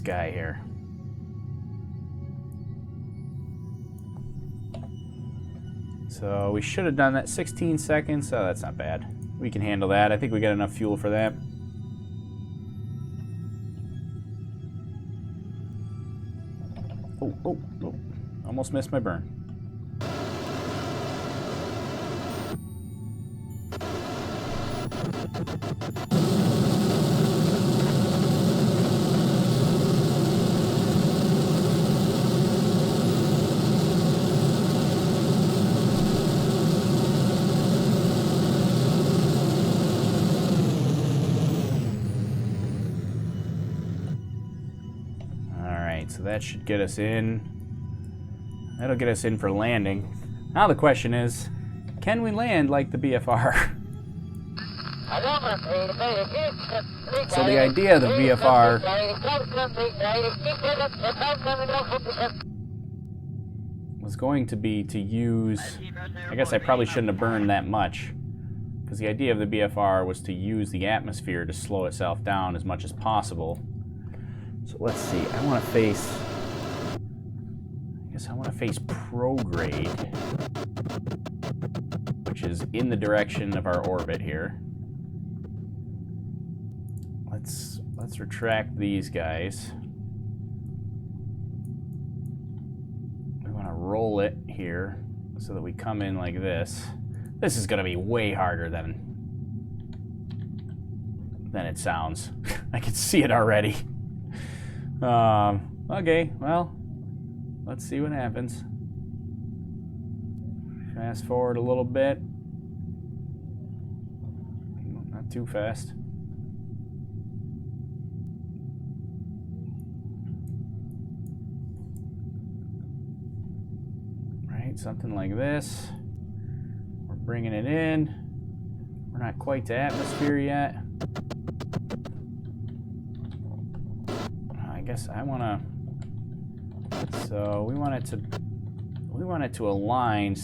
guy here. So we should have done that 16 seconds. So that's not bad. We can handle that. I think we got enough fuel for that. Oh, almost missed my burn. So that should get us in. That'll get us in for landing. Now the question is, can we land like the BFR? So the idea of the BFR was going to be to use, I guess I probably shouldn't have burned that much, because the idea of the BFR was to use the atmosphere to slow itself down as much as possible. So let's see, I want to face prograde, which is in the direction of our orbit here. Let's retract these guys. We want to roll it here so that we come in like this. This is going to be way harder than it sounds. I can see it already. Okay, well, let's see what happens. Fast forward a little bit. Not too fast. Right, something like this. We're bringing it in. We're not quite to atmosphere yet. I guess I want to. So we want it to align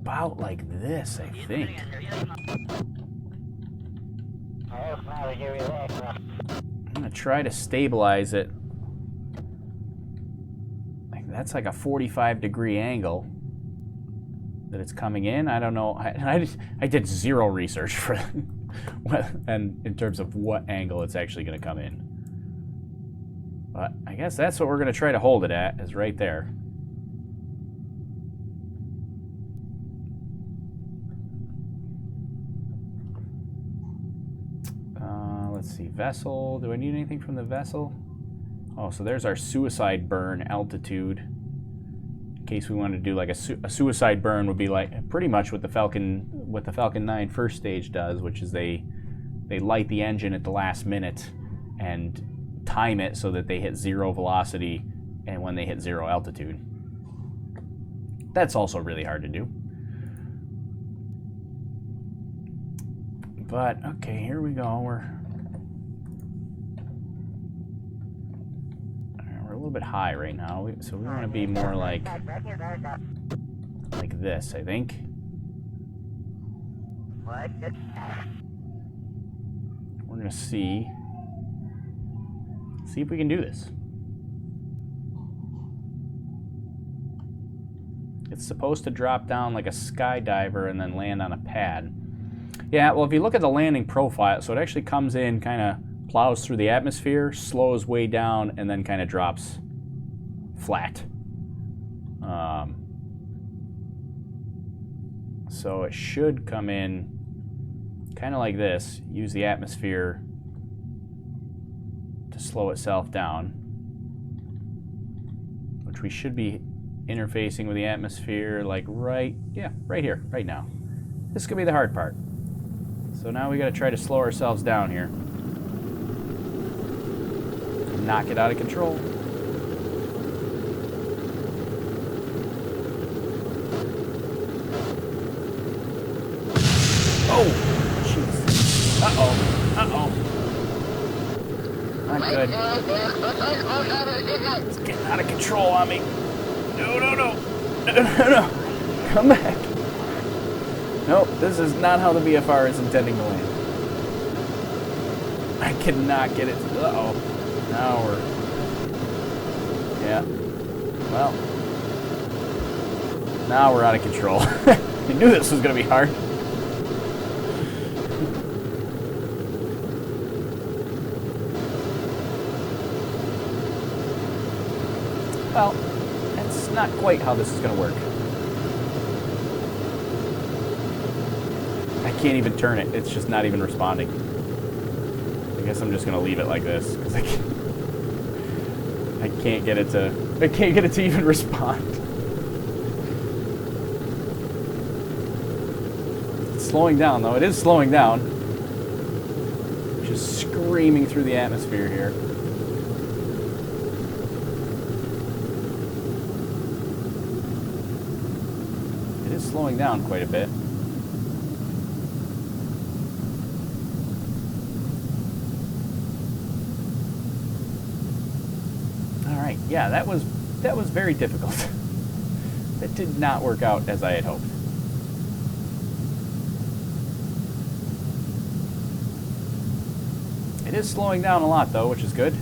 about like this, I think. I'm gonna try to stabilize it. Like that's like a 45-degree angle that it's coming in. I don't know. I did zero research for and in terms of what angle it's actually going to come in. But I guess that's what we're going to try to hold it at, is right there. Let's see, vessel. Do I need anything from the vessel? Oh, so there's our suicide burn altitude. In case we wanted to do like a suicide burn, would be like pretty much what the Falcon 9 first stage does, which is they light the engine at the last minute and time it so that they hit zero velocity and when they hit zero altitude. That's also really hard to do. But okay, here we go. We're a little bit high right now, so we want to be more like this, I think. We're gonna see if we can do this. It's supposed to drop down like a skydiver and then land on a pad. Yeah, well, if you look at the landing profile, so it actually comes in, kind of plows through the atmosphere, slows way down, and then kind of drops flat. So it should come in kind of like this, use the atmosphere to slow itself down, which we should be interfacing with the atmosphere like right here, right now. This could be the hard part. So now we got to try to slow ourselves down here. Knock it out of control. Oh, jeez. Uh-oh. Uh-oh. Not good. It's getting out of control on me. No, no, no. No, no, no. Come back. Nope, this is not how the BFR is intending to land. I cannot get it. Uh-oh. Now we're... Yeah. Well. Now we're out of control. I knew this was going to be hard. Well, that's not quite how this is going to work. I can't even turn it. It's just not even responding. I guess I'm just going to leave it like this because I can't get it to even respond. It's slowing down though. It is slowing down. Just screaming through the atmosphere here. It is slowing down quite a bit. Yeah, that was very difficult. That did not work out as I had hoped. It is slowing down a lot though, which is good.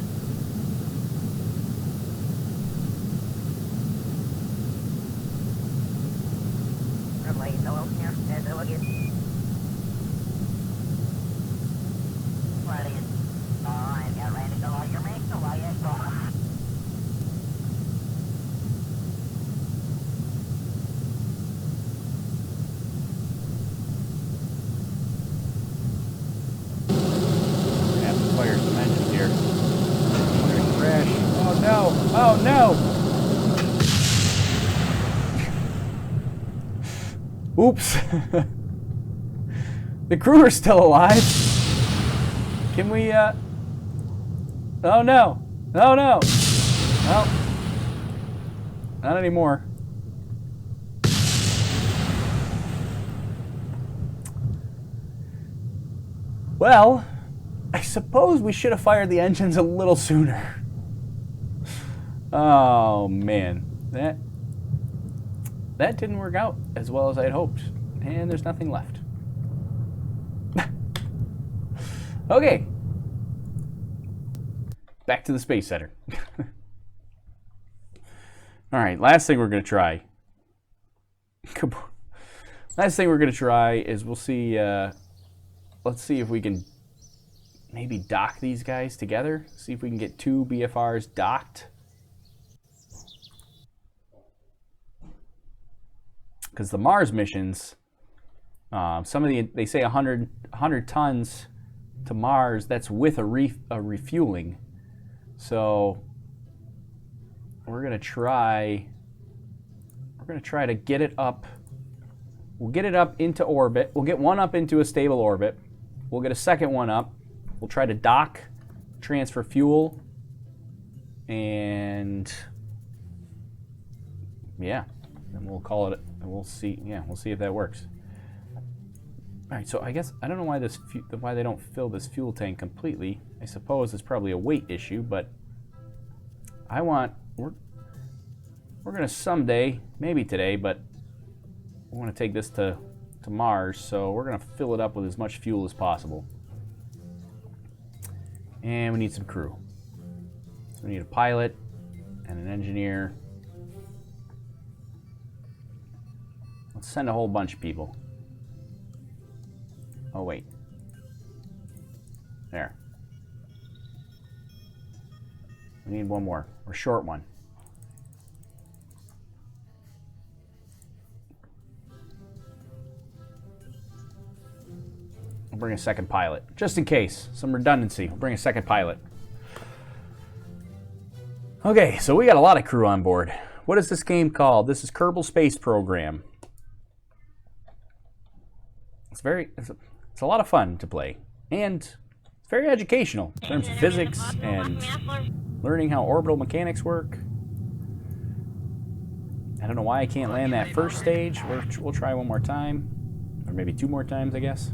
Oh no! Oops. The crew are still alive. Can we, Oh no! Oh no! Well, not anymore. Well, I suppose we should have fired the engines a little sooner. Oh man, that didn't work out as well as I had hoped, and there's nothing left. Okay, back to the Space Center. All right, last thing we're gonna try. Last thing we're gonna try is we'll see. Let's see if we can maybe dock these guys together. See if we can get two BFRs docked. Because the Mars missions, some of they say 100 tons to Mars. That's with a refueling. So we're gonna try to get it up. We'll get it up into orbit. We'll get one up into a stable orbit. We'll get a second one up. We'll try to dock, transfer fuel, and yeah, then we'll call it. We'll see. Yeah, we'll see if that works. All right. So I guess I don't know why why they don't fill this fuel tank completely. I suppose it's probably a weight issue, but we're gonna someday, maybe today, but we want to take this to Mars, so we're gonna fill it up with as much fuel as possible. And we need some crew. So we need a pilot and an engineer. Let's send a whole bunch of people. Oh, wait. There. We need one more. We're short one. We'll bring a second pilot. Just in case. Some redundancy. We'll bring a second pilot. Okay, so we got a lot of crew on board. What is this game called? This is Kerbal Space Program. It's a lot of fun to play. And it's very educational in terms of physics and learning how orbital mechanics work. I don't know why I can't land that first stage. We'll try one more time. Or maybe two more times, I guess.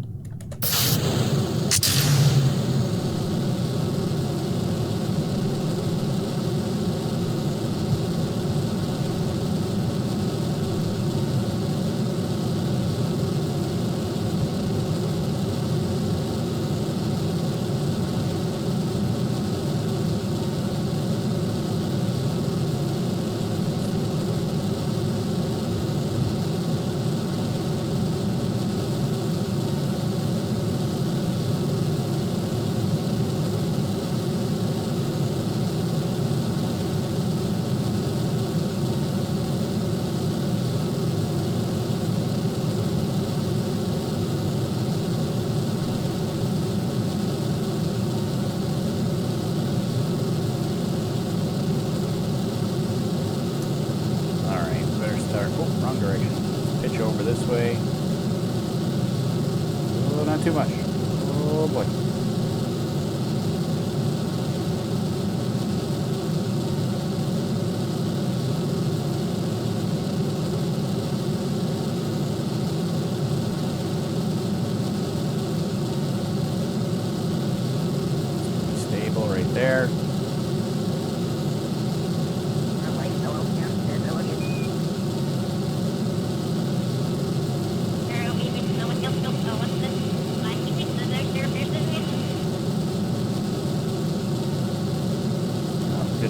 This way. Oh, not too much. Oh boy. Stable right there.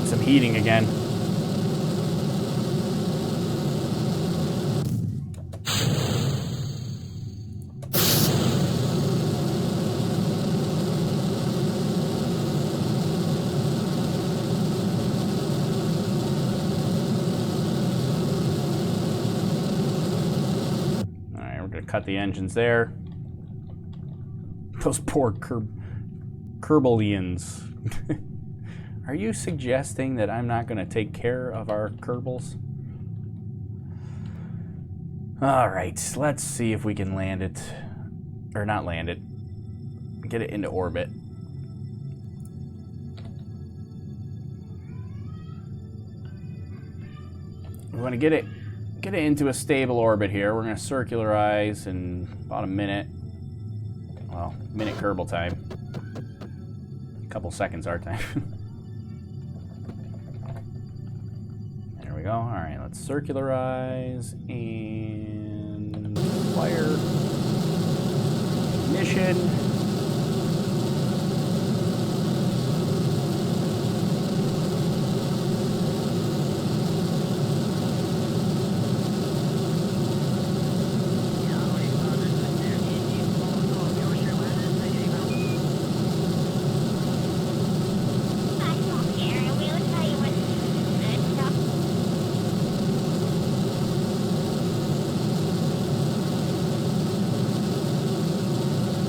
Some heating again. All right, we're gonna cut the engines there. Those poor Kerbalians. Are you suggesting that I'm not going to take care of our Kerbals? All right, let's see if we can land it. Or not land it. Get it into orbit. We want to get it into a stable orbit here. We're going to circularize in about a minute. Well, minute Kerbal time. A couple seconds our time. Go. All right, let's circularize and fire. Ignition.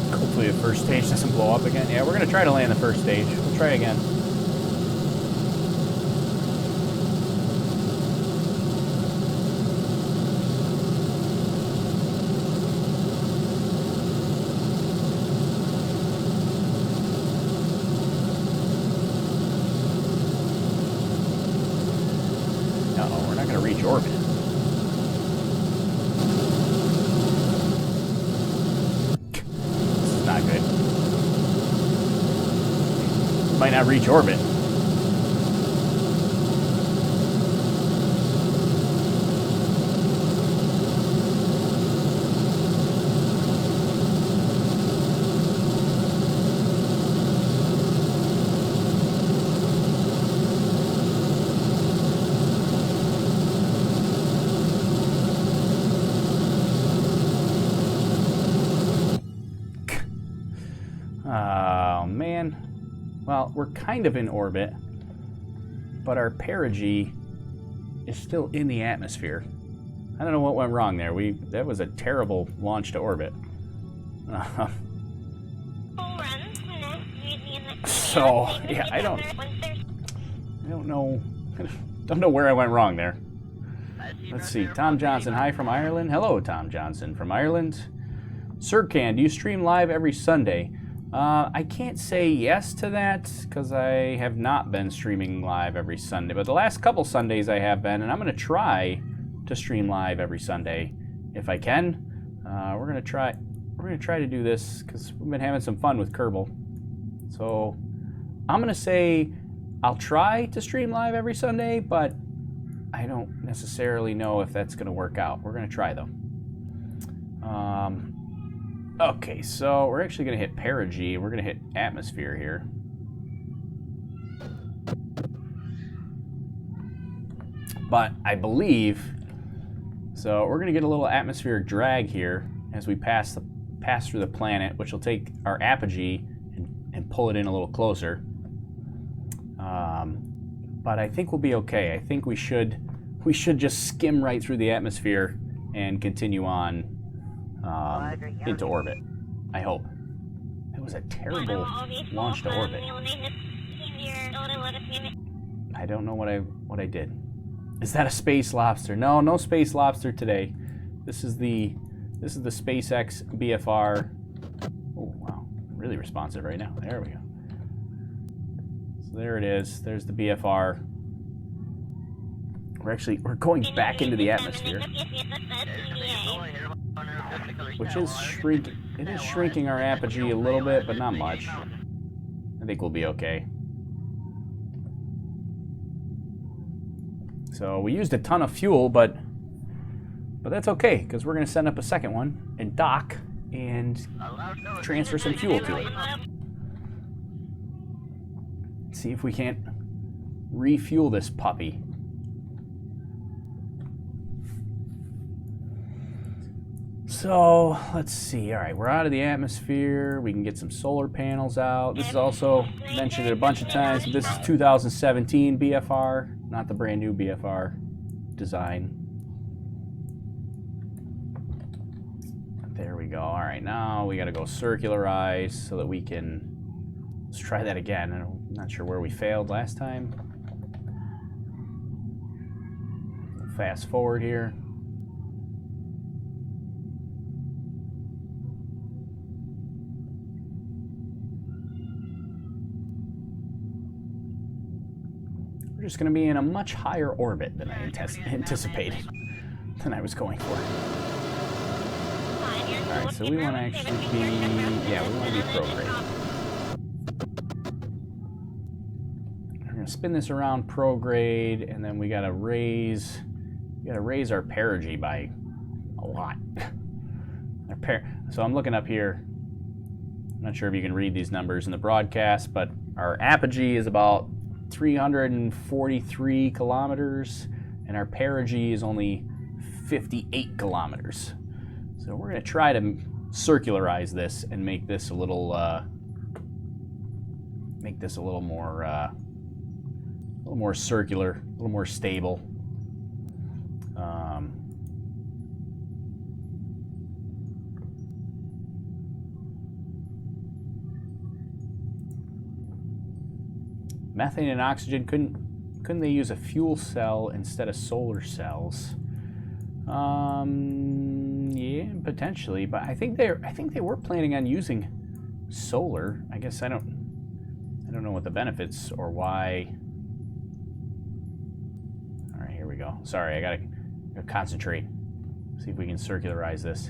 Hopefully the first stage doesn't blow up again. Yeah, we're going to try to land the first stage. We'll try again. Uh-oh, we're not going to reach orbit. Might not reach orbit. Oh, man. Well, we're kind of in orbit, but our perigee is still in the atmosphere. I don't know what went wrong there. That was a terrible launch to orbit. So, yeah, I don't know. Don't know where I went wrong there. Let's see. Tom Johnson, hi from Ireland. Hello, Tom Johnson from Ireland. Sircan, do you stream live every Sunday? I can't say yes to that because I have not been streaming live every Sunday. But the last couple Sundays I have been, and I'm going to try to stream live every Sunday if I can. We're going to try to do this because we've been having some fun with Kerbal. So I'm going to say I'll try to stream live every Sunday, but I don't necessarily know if that's going to work out. We're going to try, though. Okay, so we're actually going to hit perigee. We're going to hit atmosphere here. But I believe, so we're going to get a little atmospheric drag here as we pass through the planet, which will take our apogee and pull it in a little closer. But I think we'll be okay. I think we should just skim right through the atmosphere and continue on into orbit. I hope. It was a terrible launch to orbit. I don't know what I did. Is that a Space Lobster? No, no Space Lobster today. This is the Spacex BFR. Oh wow, really responsive right now. There we go. So there it is. There's the BFR. We're going back into the atmosphere, which is shrinking. It is shrinking our apogee a little bit, but not much. I think we'll be okay. So we used a ton of fuel, but that's okay because we're going to send up a second one and dock and transfer some fuel to it. See if we can't refuel this puppy. So let's see. All right, we're out of the atmosphere. We can get some solar panels out. This is also mentioned it a bunch of times. But this is 2017 BFR, not the brand new BFR design. There we go. All right, now we got to go circularize so that we can. Let's try that again. I'm not sure where we failed last time. Fast forward here. We're just going to be in a much higher orbit than I anticipated, than I was going for. All right, so we want to actually be, we want to be prograde. We're going to spin this around prograde, and then we got to raise our perigee by a lot. So I'm looking up here. I'm not sure if you can read these numbers in the broadcast, but our apogee is about 343 kilometers, and our perigee is only 58 kilometers. So we're going to try to circularize this and make this a little more circular, a little more stable. Methane and oxygen, couldn't they use a fuel cell instead of solar cells? Yeah, potentially, but I think they were planning on using solar. I guess I don't know what the benefits or why. All right, here we go. Sorry, I gotta concentrate. See if we can circularize this.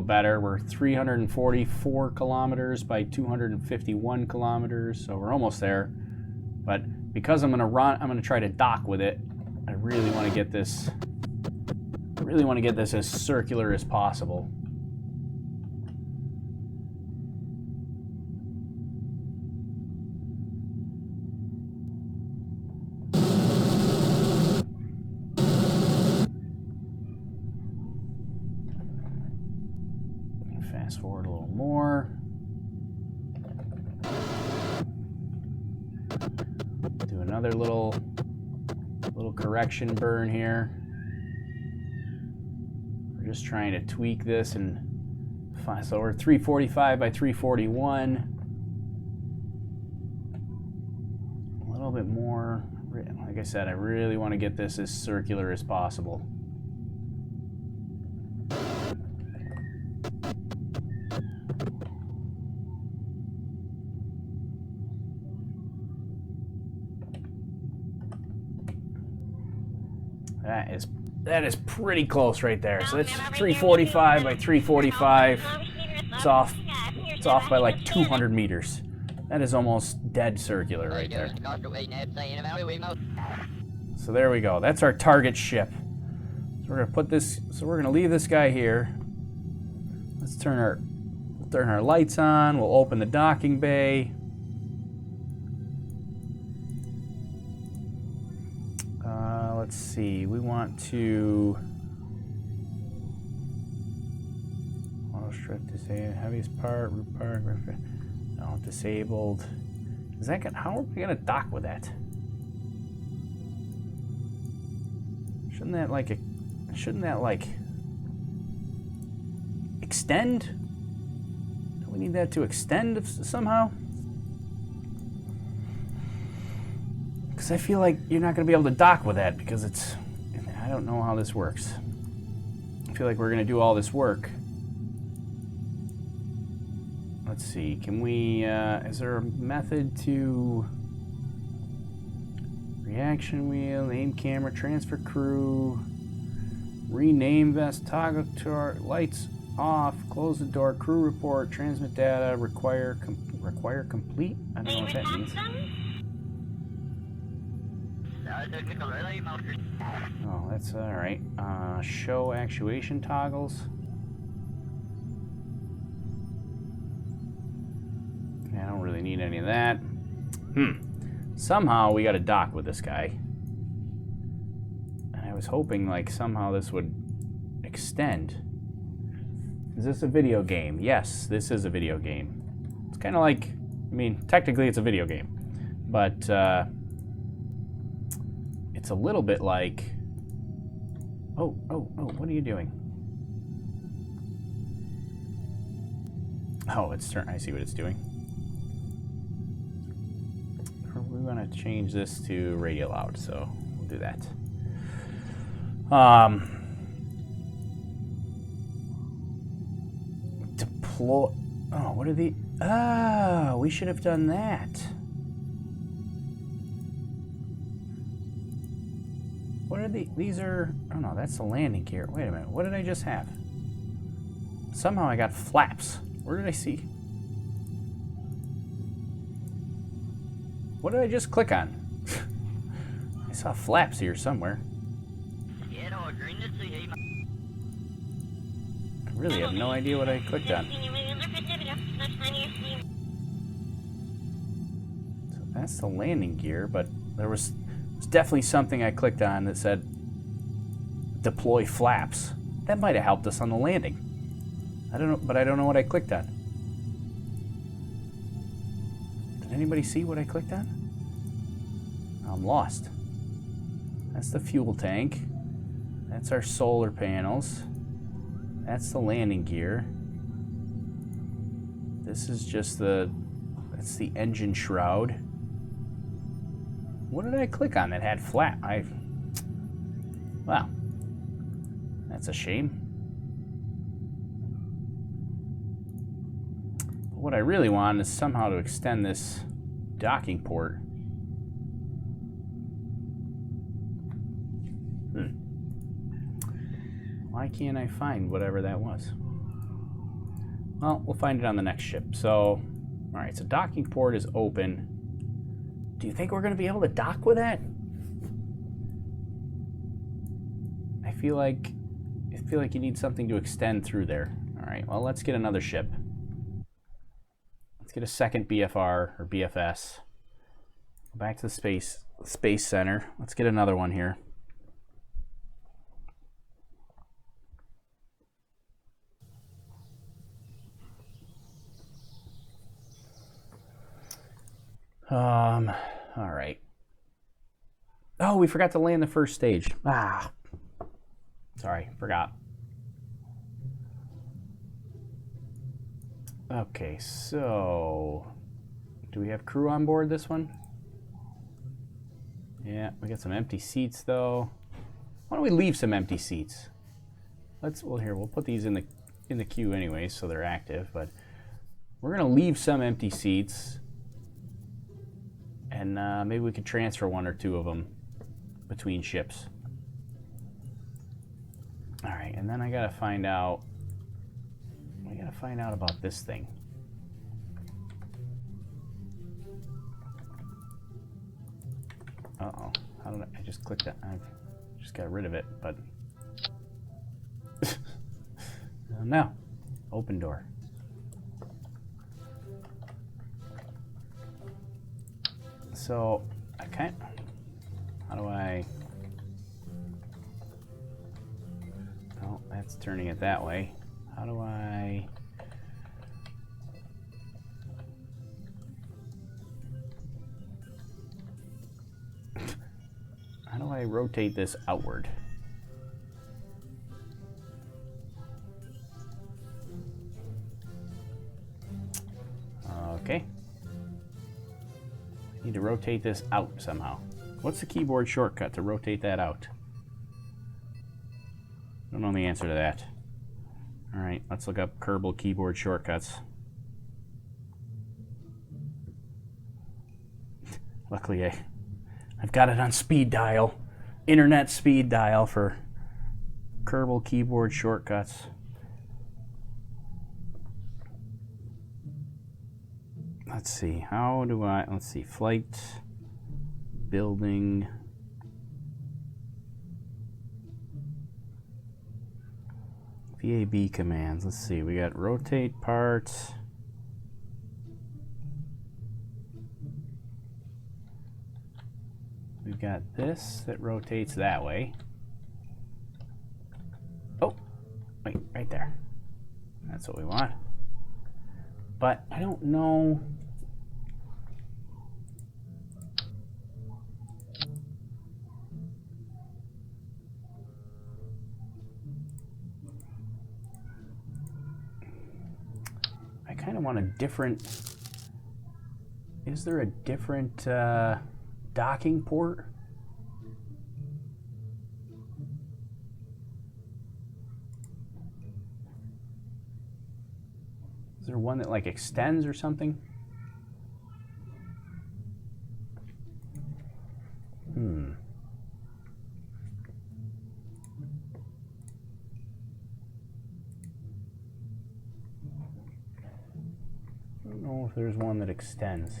Better. We're 344 kilometers by 251 kilometers, so we're almost there. But because I'm going to try to dock with it. I really want to get this I really want to get this as circular as possible. Fast forward a little more. Do another little correction burn here. We're just trying to tweak this and find, so we're 345 by 341. A little bit more. Like I said, I really want to get this as circular as possible. That is pretty close right there. So that's 345 by 345. It's off by like 200 meters. That is almost dead circular right there. So there we go. That's our target ship. So we're gonna put this. So we're gonna leave this guy here. Let's turn our lights on. We'll open the docking bay. Let's see, we want to auto strip disabled, heaviest part, root part, no, disabled. Is that gonna, how are we gonna dock with that? Shouldn't that like extend? Do we need that to extend somehow? Because I feel like you're not going to be able to dock with that because it's... I don't know how this works. I feel like we're going to do all this work. Let's see. Can we... is there a method to... Reaction wheel, aim camera, transfer crew, rename vest, toggle to lights off, close the door, crew report, transmit data, require complete? I don't know what that means. Oh, that's alright. Show actuation toggles. I don't really need any of that. Somehow we got to dock with this guy. And I was hoping like somehow this would extend. Is this a video game? Yes, this is a video game. It's kind of like, I mean, technically it's a video game. But, it's a little bit like... Oh, what are you doing? Oh, I see what it's doing. We want to change this to radio loud, so we'll do that. Deploy... Oh, what are the... Oh, we should have done that. What are these are... Oh no, that's the landing gear. Wait a minute, what did I just have? Somehow I got flaps. Where did I see? What did I just click on? I saw flaps here somewhere. I really have no idea what I clicked on. So that's the landing gear, but there was definitely something I clicked on that said deploy flaps. That might have helped us on the landing. I don't know, but I don't know what I clicked on. Did anybody see what I clicked on? I'm lost. That's the fuel tank. That's our solar panels. That's the landing gear. This is just that's the engine shroud. What did I click on that had flap? Wow. That's a shame. But what I really want is somehow to extend this docking port. Why can't I find whatever that was? Well, we'll find it on the next ship. So, alright, so docking port is open. Do you think we're going to be able to dock with that? I feel like feel like you need something to extend through there. All right, well, let's get another ship. Let's get a second BFR or BFS. Go back to the Space Center. Let's get another one here. All right. Oh, we forgot to land the first stage. Ah, sorry, forgot. Okay, so do we have crew on board this one? Yeah, we got some empty seats though. Why don't we leave some empty seats? Well, here, we'll put these in the queue anyway, so they're active. But we're gonna leave some empty seats, and maybe we could transfer one or two of them between ships. All right, and then I gotta find out. We gotta find out about this thing. Uh-oh. How did I just clicked that? I just got rid of it, but no. Open door. So I can't. How do I? Oh, that's turning it that way. How do I? How do I rotate this outward? Okay. I need to rotate this out somehow. What's the keyboard shortcut to rotate that out? I don't know the answer to that. All right, let's look up Kerbal keyboard shortcuts. Luckily, I've got it on speed dial, internet speed dial for Kerbal keyboard shortcuts. Let's see, how do I, let's see, flight, building. VAB commands. Let's see. We got rotate parts. We've got this that rotates that way. Oh, wait, right there. That's what we want. But I don't know. I kind of want a different. Is there a different docking port? Is there one that like extends or something? I don't know if there's one that extends.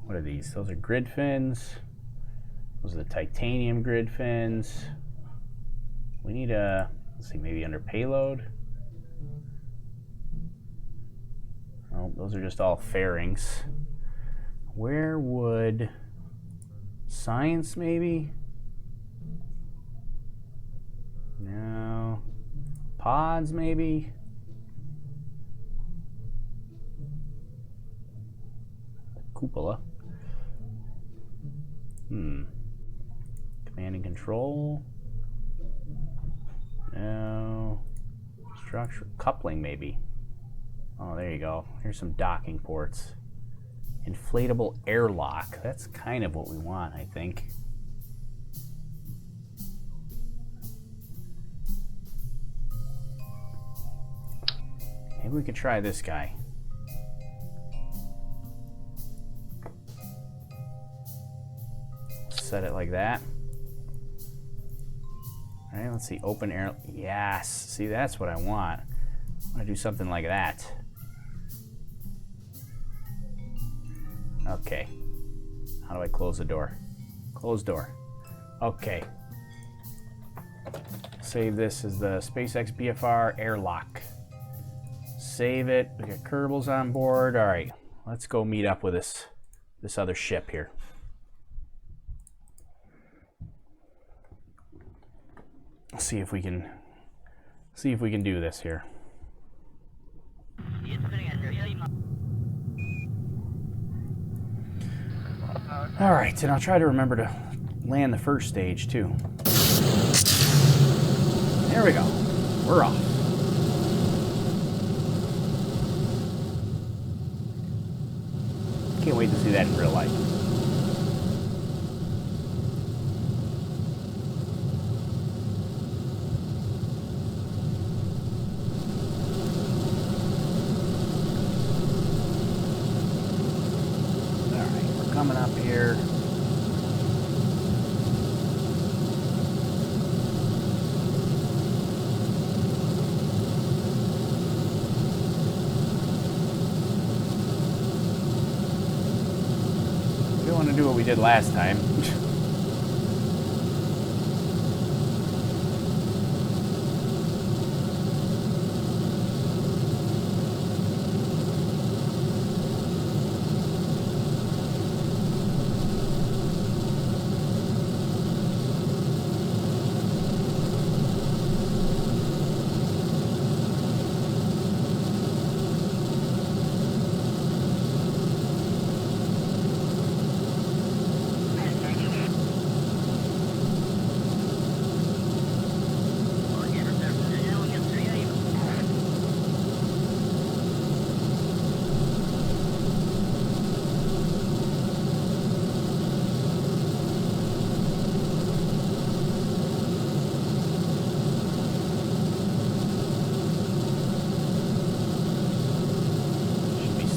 What are these? Those are grid fins. Those are the titanium grid fins. We need a, let's see, maybe under payload. Oh, those are just all fairings. Where would science maybe? No. Pods maybe? Cupola. Command and control. No. Structure. Coupling maybe. Oh, there you go. Here's some docking ports. Inflatable airlock. That's kind of what we want, I think. Maybe we could try this guy. Set it like that. All right, let's see. Open air. Yes. See, that's what I want. I do something like that. Okay. How do I close the door? Close door. Okay. Save this as the Spacex BFR airlock. Save it. We got Kerbals on board. All right. Let's go meet up with this other ship here. See if we can do this here. All right, and I'll try to remember to land the first stage too. There we go. We're off. Can't wait to see that in real life. Coming up here. We don't want to do what we did last time.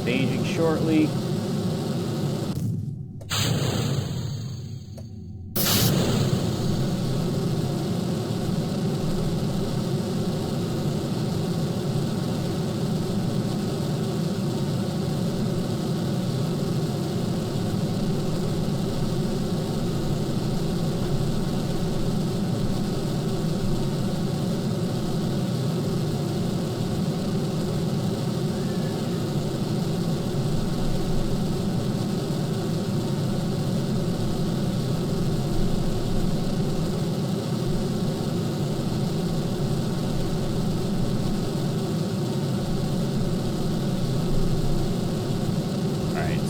Staging shortly.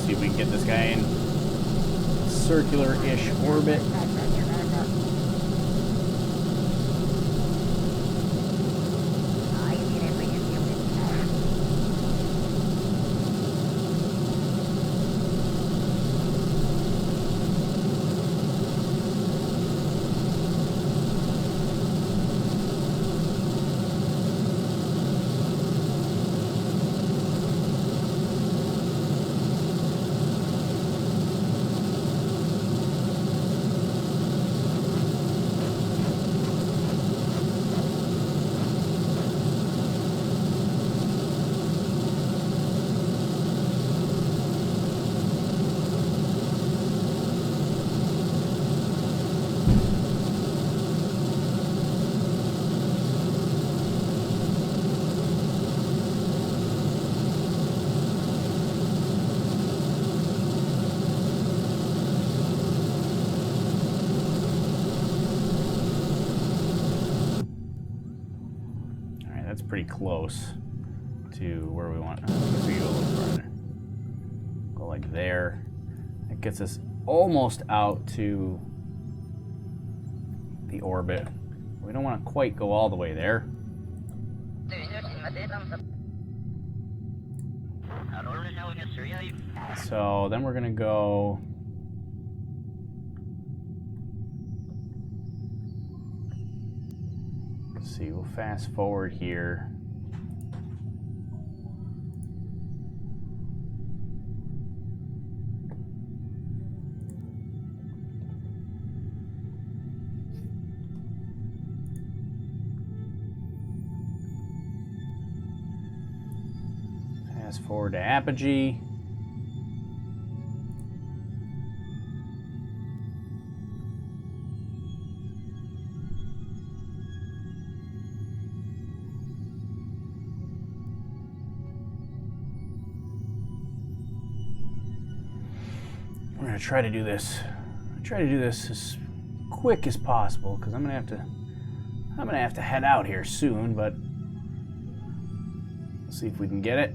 See if we can get this guy in circular-ish orbit. Pretty close to where we want. If we go a little farther, go like there. It gets us almost out to the orbit. We don't want to quite go all the way there. So then we're gonna go. Let's see, we'll fast forward here. Fast forward to apogee. We're gonna try to do this. Try to do this as quick as possible because I'm gonna have to head out here soon, but let's see if we can get it.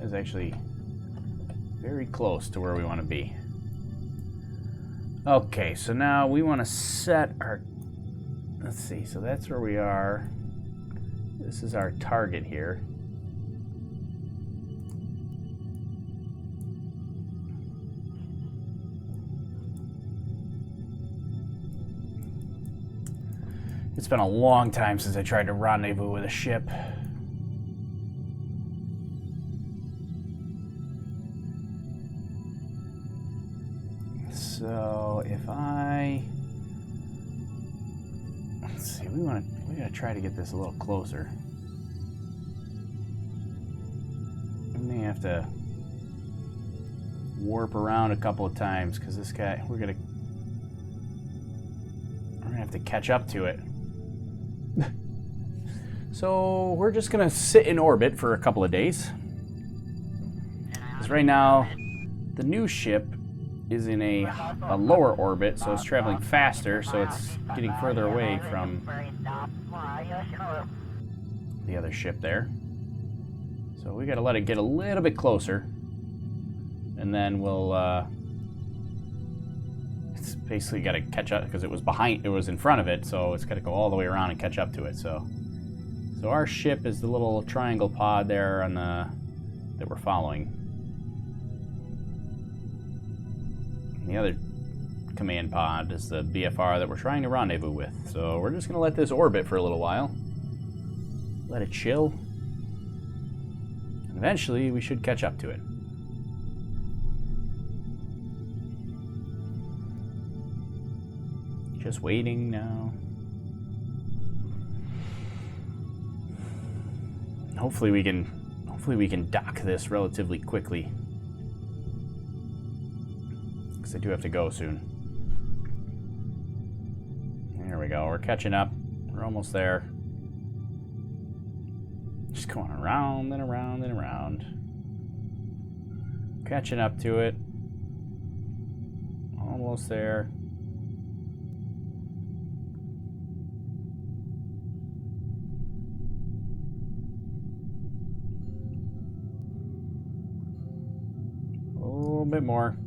Is actually very close to where we want to be. Okay, so now we want to set our, let's see, so that's where we are. This is our target here. It's been a long time since I tried to rendezvous with a ship. So if let's see, we gotta try to get this a little closer. We may have to warp around a couple of times because this guy, we're gonna have to catch up to it. So we're just gonna sit in orbit for a couple of days. Because right now, the new ship is in a lower orbit, so it's traveling faster, so it's getting further away from the other ship there. So we gotta let it get a little bit closer, and then we'll it's basically gotta catch up because it was in front of it, so it's gotta go all the way around and catch up to it. So our ship is the little triangle pod there on that we're following. The other command pod is the BFR that we're trying to rendezvous with. So we're just going to let this orbit for a little while. Let it chill. And eventually we should catch up to it. Just waiting now. Hopefully we can dock this relatively quickly. I do have to go soon. There we go. We're catching up. We're almost there. Just going around and around and around. Catching up to it. Almost there. A little bit more.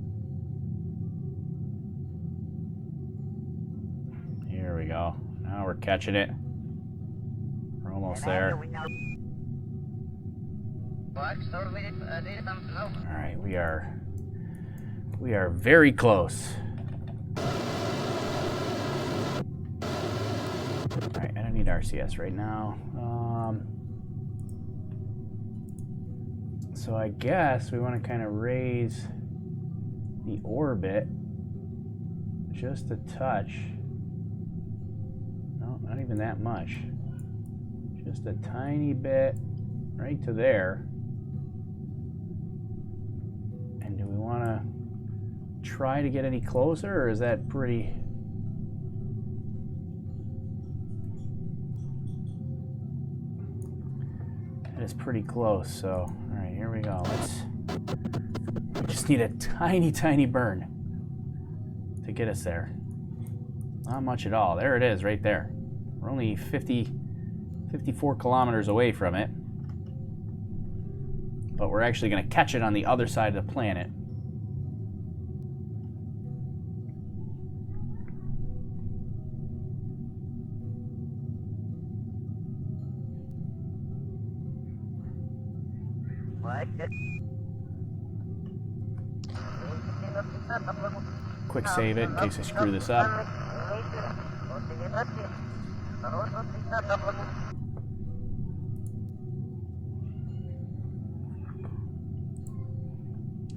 There we go. Now we're catching it. We're almost there. Alright, we are very close. Alright, I don't need RCS right now. So I guess we want to kind of raise the orbit just a touch. Not even that much. Just a tiny bit right to there. And do we want to try to get any closer, or is that pretty... is pretty close, so all right, here we go. We just need a tiny burn to get us there. Not much at all. There it is, right there. We're only 54 kilometers away from it, but we're actually going to catch it on the other side of the planet. Quick save it in case I screw this up.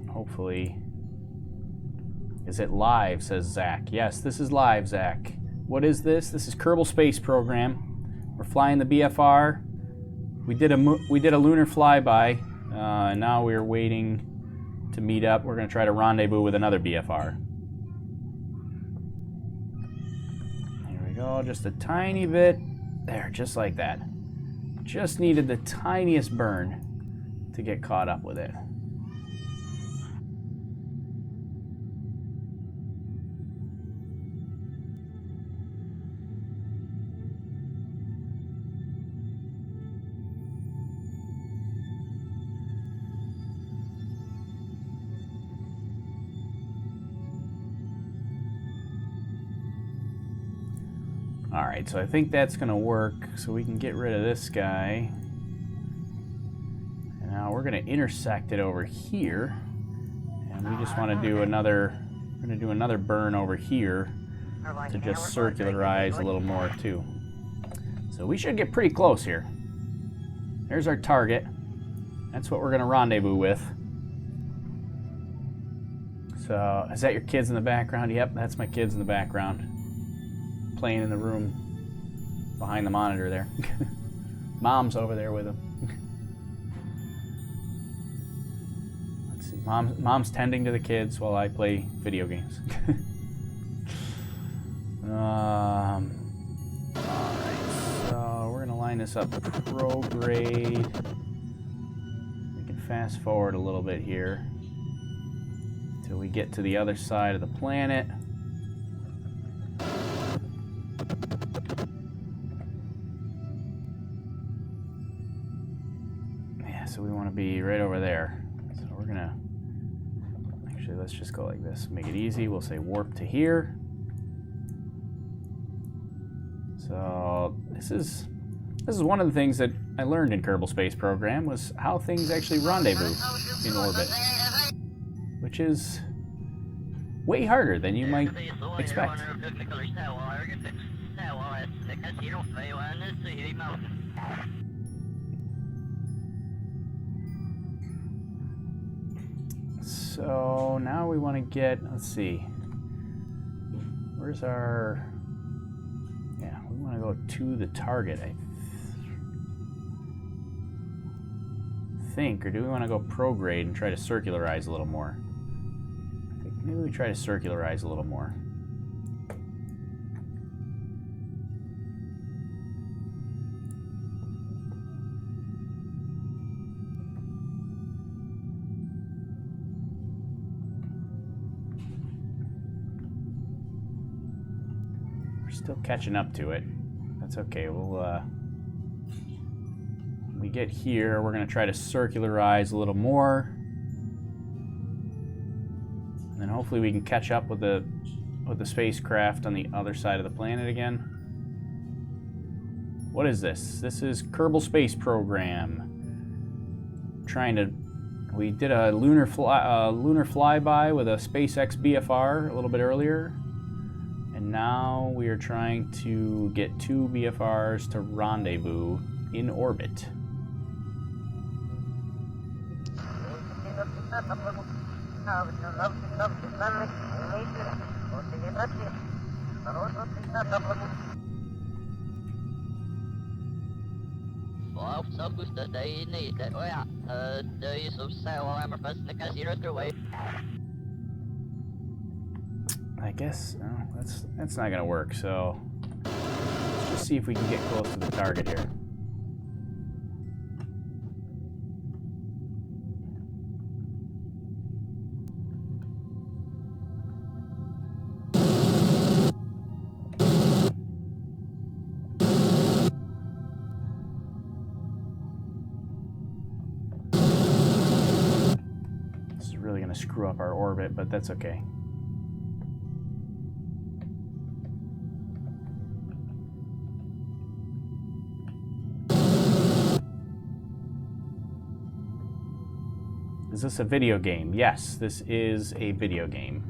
Hopefully. Is it live, says Zach. Yes, this is live, Zach. What is this? This is Kerbal Space Program. We're flying the BFR. We did a lunar flyby, and now we're waiting to meet up. We're going to try to rendezvous with another BFR. Here we go, just a tiny bit. There, just like that. Just needed the tiniest burn to get caught up with it. Alright, so I think that's going to work, so we can get rid of this guy. And now we're going to intersect it over here. And we just want to do another, we're going to do another burn over here to just circularize a little more too. So we should get pretty close here. There's our target. That's what we're going to rendezvous with. So, is that your kids in the background? Yep, that's my kids in the background. Playing in the room behind the monitor there. Mom's over there with him. Let's see. Mom's tending to the kids while I play video games. Alright, so we're gonna line this up prograde. We can fast forward a little bit here till we get to the other side of the planet. So we want to be right over there. So we're gonna, actually let's just go like this. Make it easy. We'll say warp to here. So this is one of the things that I learned in Kerbal Space Program, was how things actually rendezvous in orbit, which is way harder than you might expect. So now we want to get, let's see, where's our, yeah, we want to go to the target, I think, or do we want to go prograde and try to circularize a little more? I think maybe we try to circularize a little more. Still catching up to it. That's okay. We'll when we get here, we're going to try to circularize a little more, and then hopefully we can catch up with the spacecraft on the other side of the planet again. What is this? This is Kerbal Space Program. We did a lunar flyby with a Spacex BFR a little bit earlier. And now we are trying to get 2 BFRs to rendezvous in orbit. I guess that's not gonna work, so let's just see if we can get close to the target here. to screw up our orbit, but that's okay. Is this a video game? Yes, this is a video game.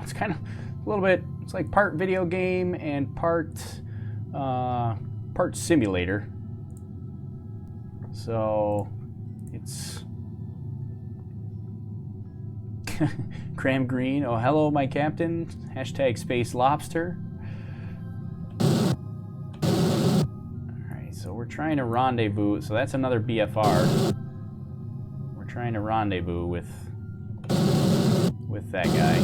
It's kind of a little bit, it's like part video game and part simulator. So it's Cram Green. Oh, hello, my captain. Hashtag Space Lobster. Alright, so we're trying to rendezvous. So that's another BFR. We're trying to rendezvous with that guy.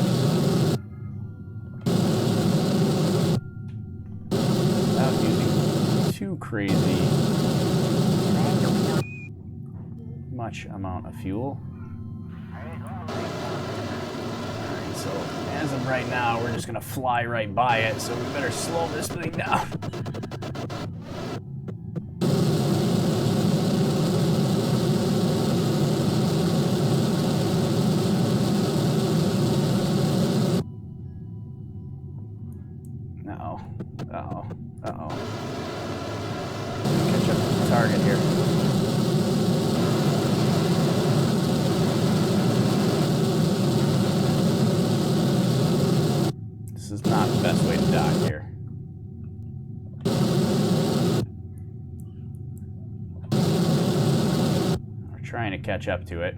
Without using too crazy much amount of fuel. Alright, so as of right now, we're just going to fly right by it, so we better slow this thing down. Uh-oh. Uh-oh. Uh-oh. Catch up to the target here. This is not the best way to dock here. We're trying to catch up to it.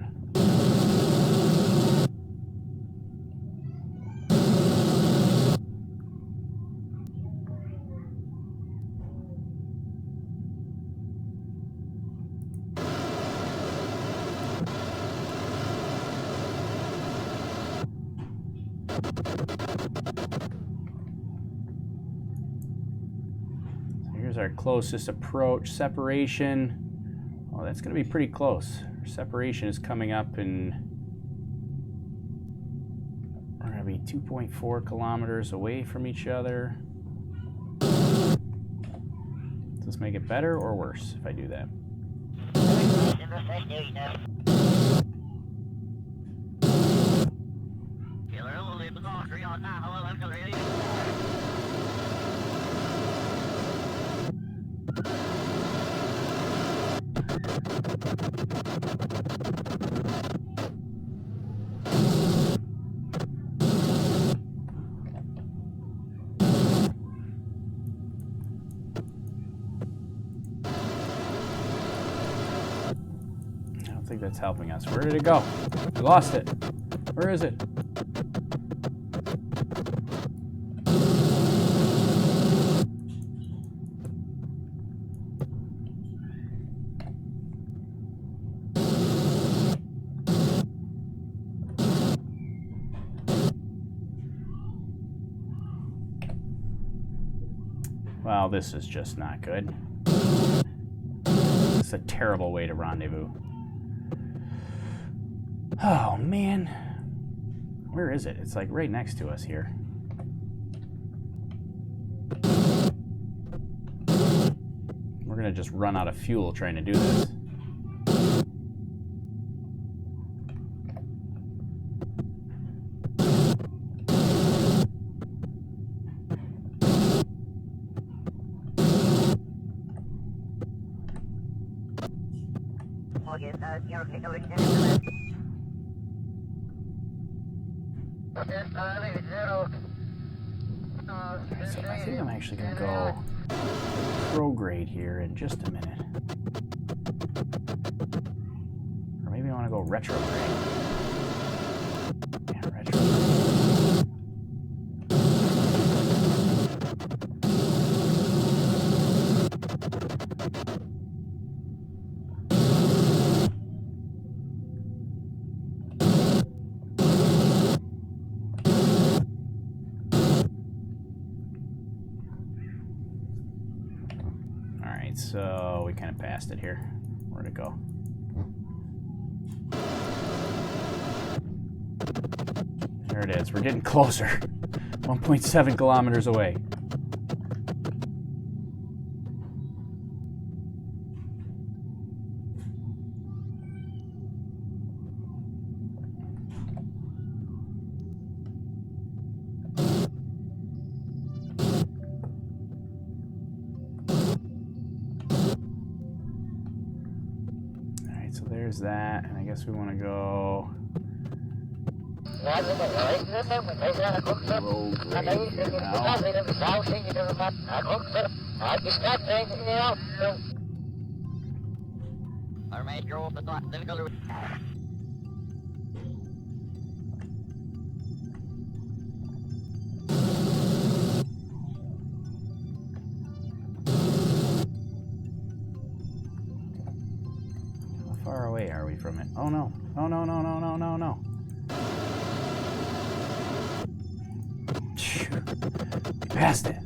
Here's our closest approach. Separation. Oh, that's going to be pretty close. Our separation is coming up in... We're going to be 2.4 kilometers away from each other. Does this make it better or worse if I do that? I don't think that's helping us. Where did it go? We lost it. Where is it? Well, this is just not good. It's a terrible way to rendezvous. Oh, man. Where is it? It's like right next to us here. We're gonna just run out of fuel trying to do this. So I think I'm actually going to go prograde here in just a minute. Or maybe I want to go retrograde. Yeah, retrograde. So we kind of passed it here. Where'd it go? There it is. We're getting closer. 1.7 kilometers away. so there's that, and I guess we want to go low grade here now. How far away are we from it? Oh no. Oh no, no, no, no, no, no. We passed it.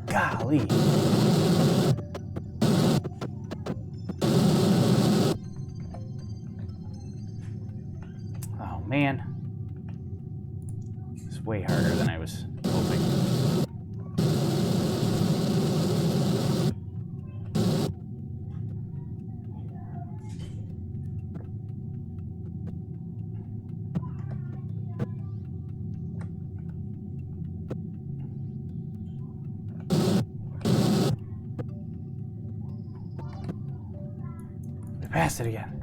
Golly. Oh man. It's way harder than I was hoping. Passed it again.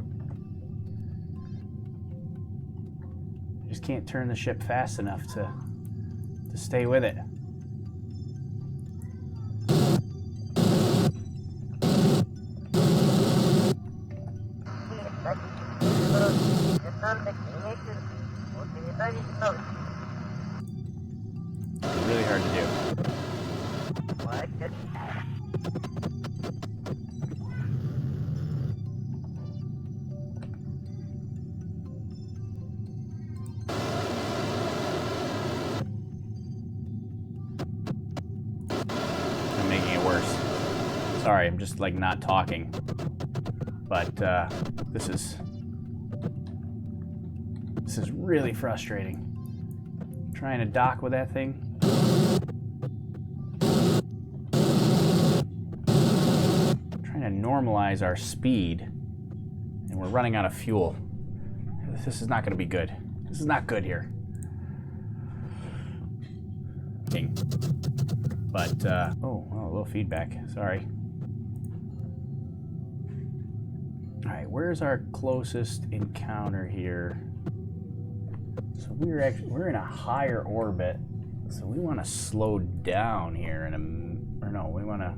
I just can't turn the ship fast enough to stay with it. It's really hard to do. Sorry, I'm just like not talking. But this is really frustrating. Trying to dock with that thing. Trying to normalize our speed, and we're running out of fuel. This is not going to be good. This is not good here. But oh, a little feedback. Sorry. All right, where's our closest encounter here? So we're in a higher orbit, so we want to slow down here or no, we want to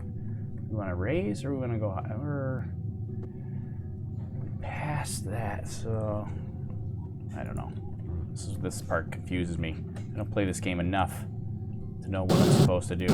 raise, or we want to go higher. We passed that, so I don't know. This part confuses me. I don't play this game enough to know what I'm supposed to do.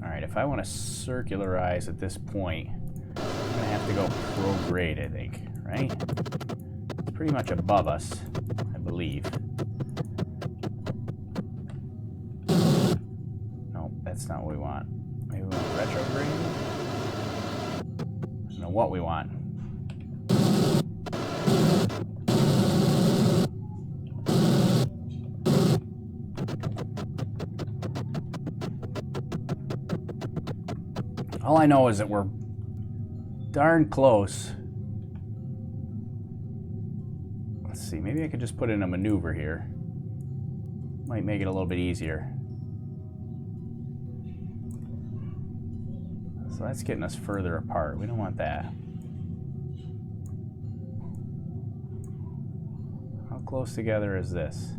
Alright, if I want to circularize at this point, I'm going to have to go prograde, I think, right? It's pretty much above us, I believe. No, that's not what we want. Maybe we want retrograde? I don't know what we want. All I know is that we're darn close. Let's see, maybe I could just put in a maneuver here. Might make it a little bit easier. So that's getting us further apart. We don't want that. How close together is this?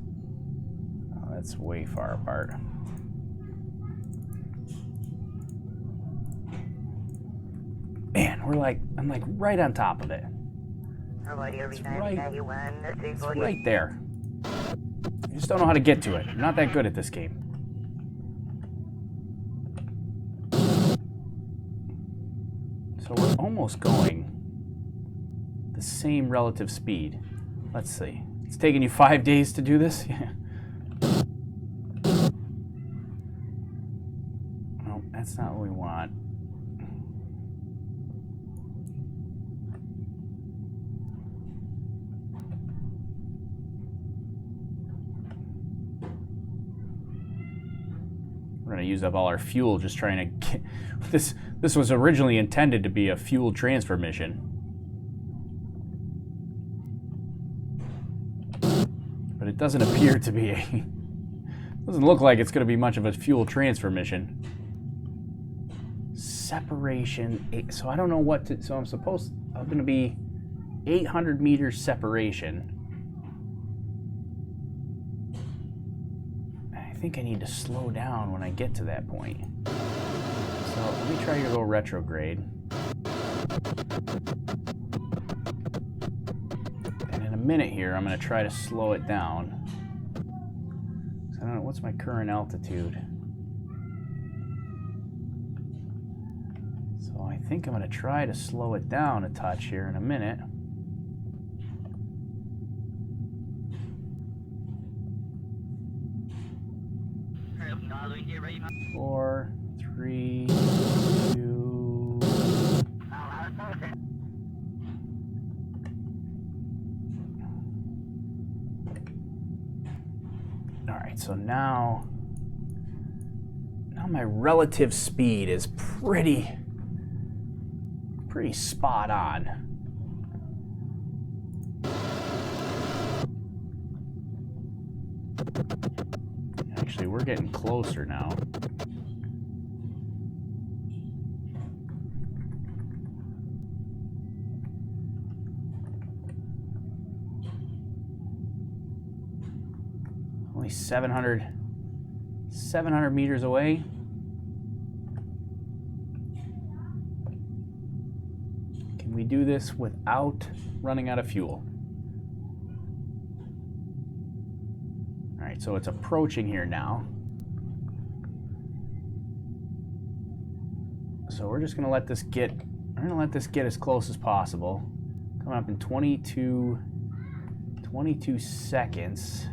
Oh, that's way far apart. Man, I'm like right on top of it. It's right there. I just don't know how to get to it. I'm not that good at this game. So we're almost going the same relative speed. Let's see. It's taking you 5 days to do this? Yeah. No, that's not what we want. going to use up all our fuel just trying to get... This was originally intended to be a fuel transfer mission. But it doesn't appear to be a... Doesn't look like it's going to be much of a fuel transfer mission. Separation... So I don't know what to... So I'm going to be 800 meters separation. I think I need to slow down when I get to that point. So let me try to go retrograde. And in a minute here, I'm going to try to slow it down. So I don't know, what's my current altitude? So I think I'm going to try to slow it down a touch here in a minute. 4, 3, 2. All right, so now my relative speed is pretty spot on. Actually, we're getting closer now. Only 700 meters away. Can we do this without running out of fuel? All right, so it's approaching here now. So we're just gonna let this get, as close as possible. Coming up in 22 seconds.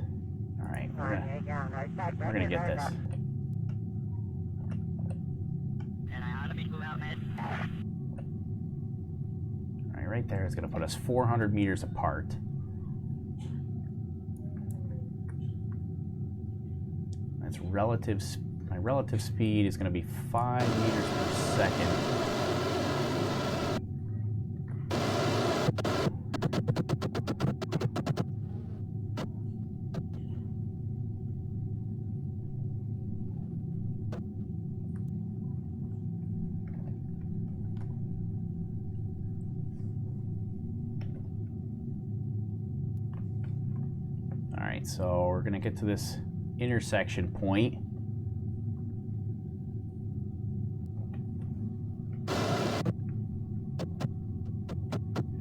All right, we're gonna get this. All right, right there is gonna put us 400 meters apart. That's my relative speed is going to be 5 meters per second. All right, so we're going to get to this intersection point.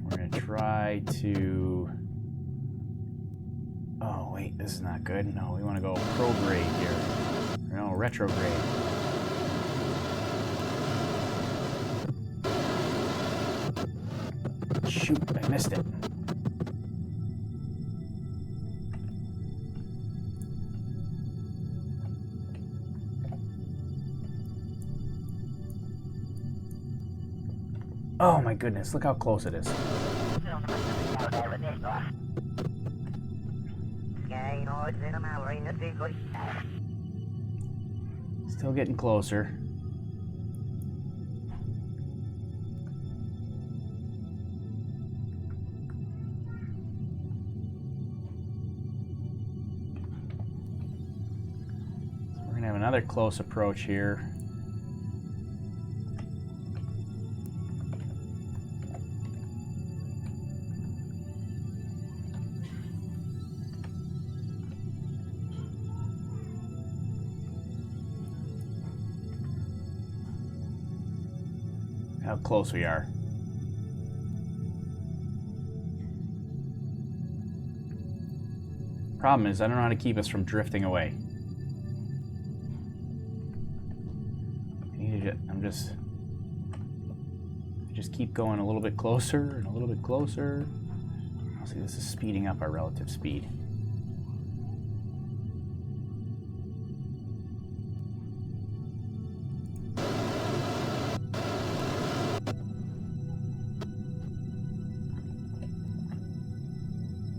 We're going to try to... Oh, wait, this is not good. No, we want to go prograde here. No, retrograde. Shoot, I missed it. Oh my goodness, look how close it is. Still getting closer. So we're gonna have another close approach here. How close we are. Problem is, I don't know how to keep us from drifting away. I just keep going a little bit closer and a little bit closer. I'll see, this is speeding up our relative speed.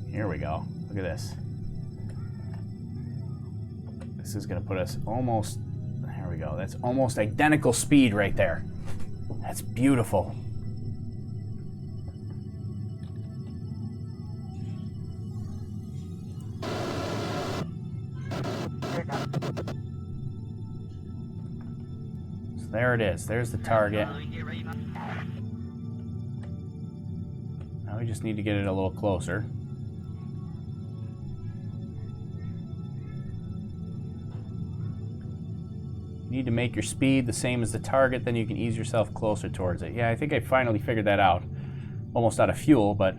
Here we go. Look at this. This is going to put us almost... There we go. go. That's almost identical speed right there. That's beautiful. So there it is. There's the target. Now we just need to get it a little closer. You need to make your speed the same as the target, then you can ease yourself closer towards it. Yeah, I think I finally figured that out. Almost out of fuel, but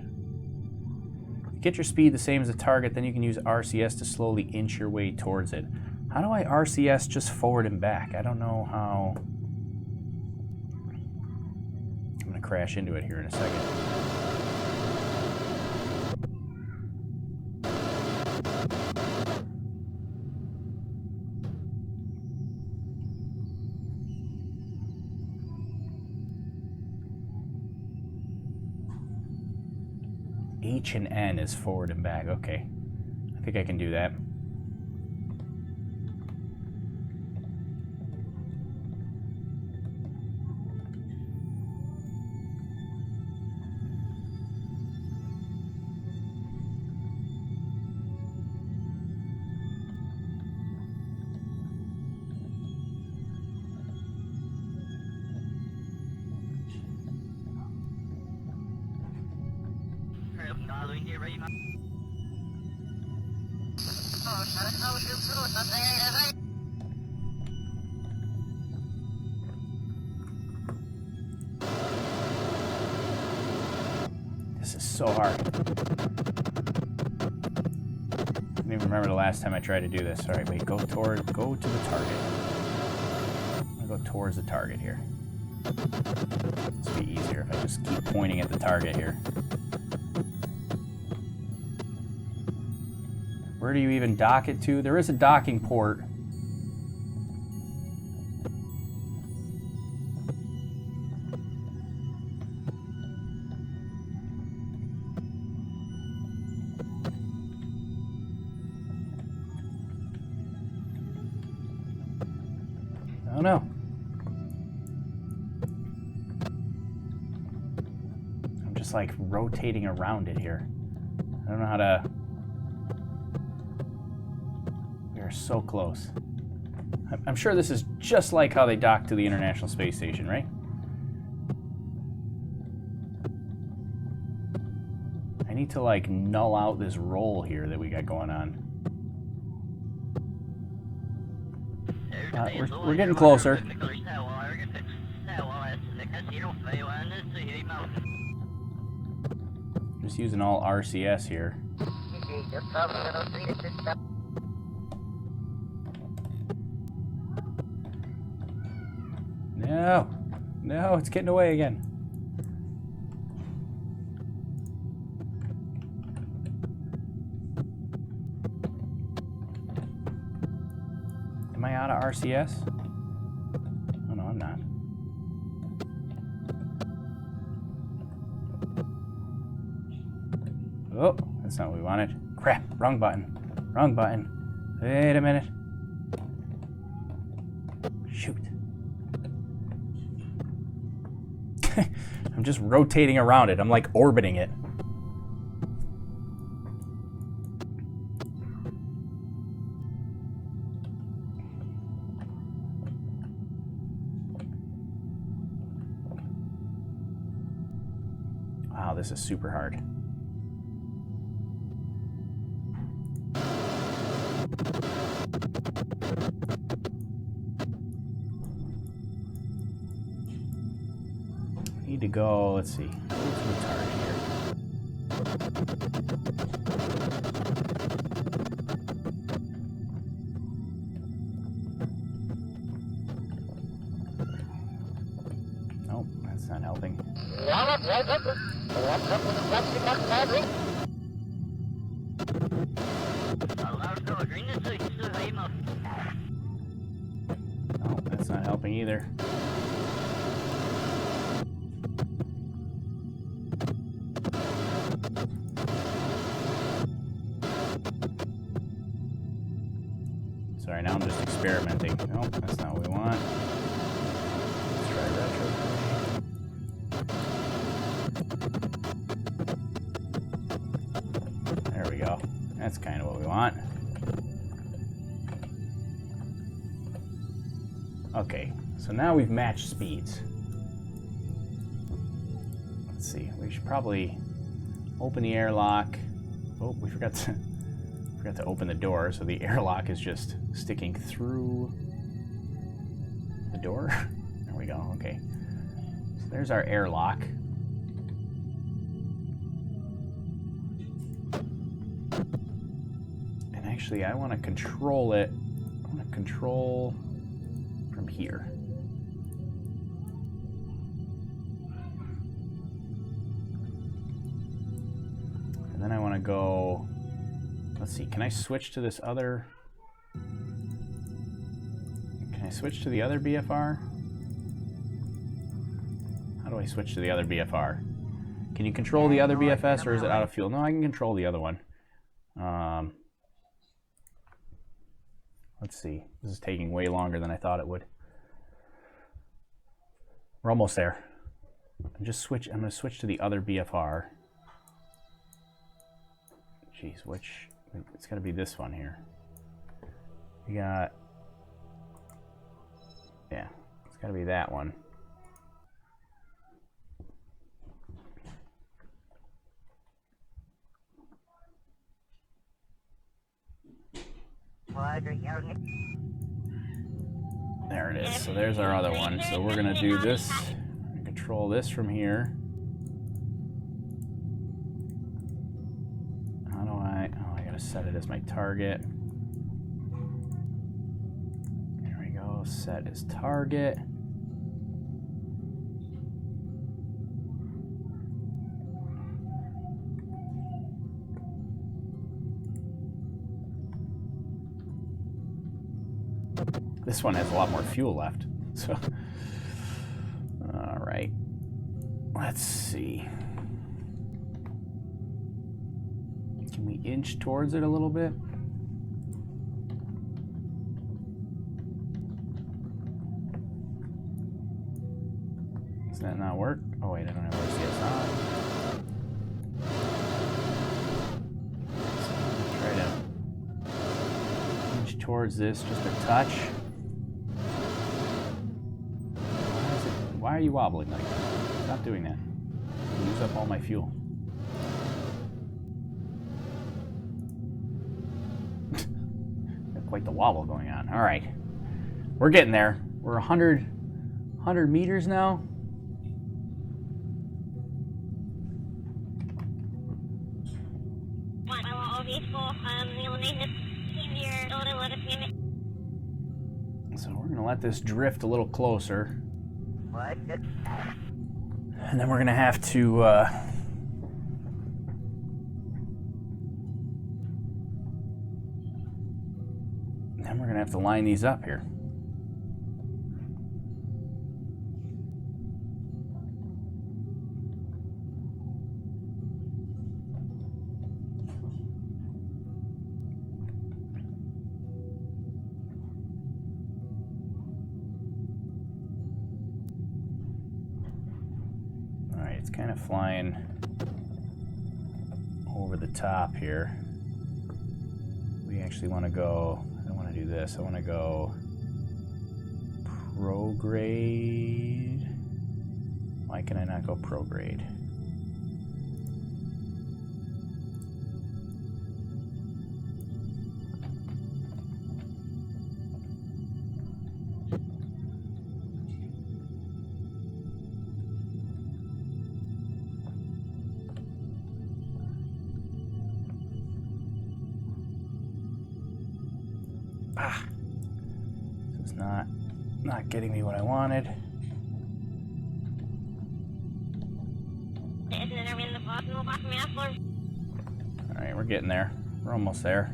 get your speed the same as the target, then you can use RCS to slowly inch your way towards it. How do I RCS just forward and back? I don't know how. I'm going to crash into it here in a second. H and N is forward and back. Okay. I think I can do that. This is so hard. I don't even remember the last time I tried to do this. All right, wait, go to the target. I'm gonna go towards the target here. This will be easier if I just keep pointing at the target here. Where do you even dock it to? There is a docking port. I don't know. I'm just like rotating around it here. I don't know how to. We are so close. I'm sure this is just like how they dock to the International Space Station, right? I need to like null out this roll here that we got going on. We're getting closer. Just using all RCS here. No, no, it's getting away again. Am I out of RCS? Oh no, I'm not. Oh, that's not what we wanted. Crap, wrong button. Wrong button. Wait a minute. Shoot. I'm just rotating around it. I'm like orbiting it. Wow, this is super hard. Need to go, let's see. Go to the target here. Nope, that's not helping. Nope, that's not helping either. Sorry, now I'm just experimenting. Nope, that's not what we want. Let's try retro. There we go. That's kind of what we want. Okay, so now we've matched speeds. Let's see, we should probably open the airlock. Oh, we forgot to open the door, so the airlock is just sticking through the door. There we go, okay. So there's our airlock. And actually, I want to control it. I want to control from here. And then I want to go, let's see, can I switch to this other, can I switch to the other BFR? How do I switch to the other BFR? Can you control the other BFS, or is it out of fuel? No, I can control the other one. Let's see, this is taking way longer than I thought it would. We're almost there. I'm going to switch to the other BFR. Jeez, which, it's got to be this one here. We got, yeah, it's got to be that one. There it is. So there's our other one. So we're going to do this, control this from here. How do I, oh, I got to set it as my target. There we go, set as target. This one has a lot more fuel left. So, all right. Let's see. Can we inch towards it a little bit? Does that not work? Oh wait, I don't have RCS on. So try to inch towards this just a touch. Why are you wobbling like that? Stop doing that. You'll use up all my fuel. Got quite the wobble going on. All right. We're getting there. We're 100 meters now. So we're going to let this drift a little closer. And then we're going to have to line these up here. It's kind of flying over the top here. We actually want to go, I don't want to do this, I want to go prograde. Why can I not go prograde? This is not getting me what I wanted. All right, we're getting there. We're almost there.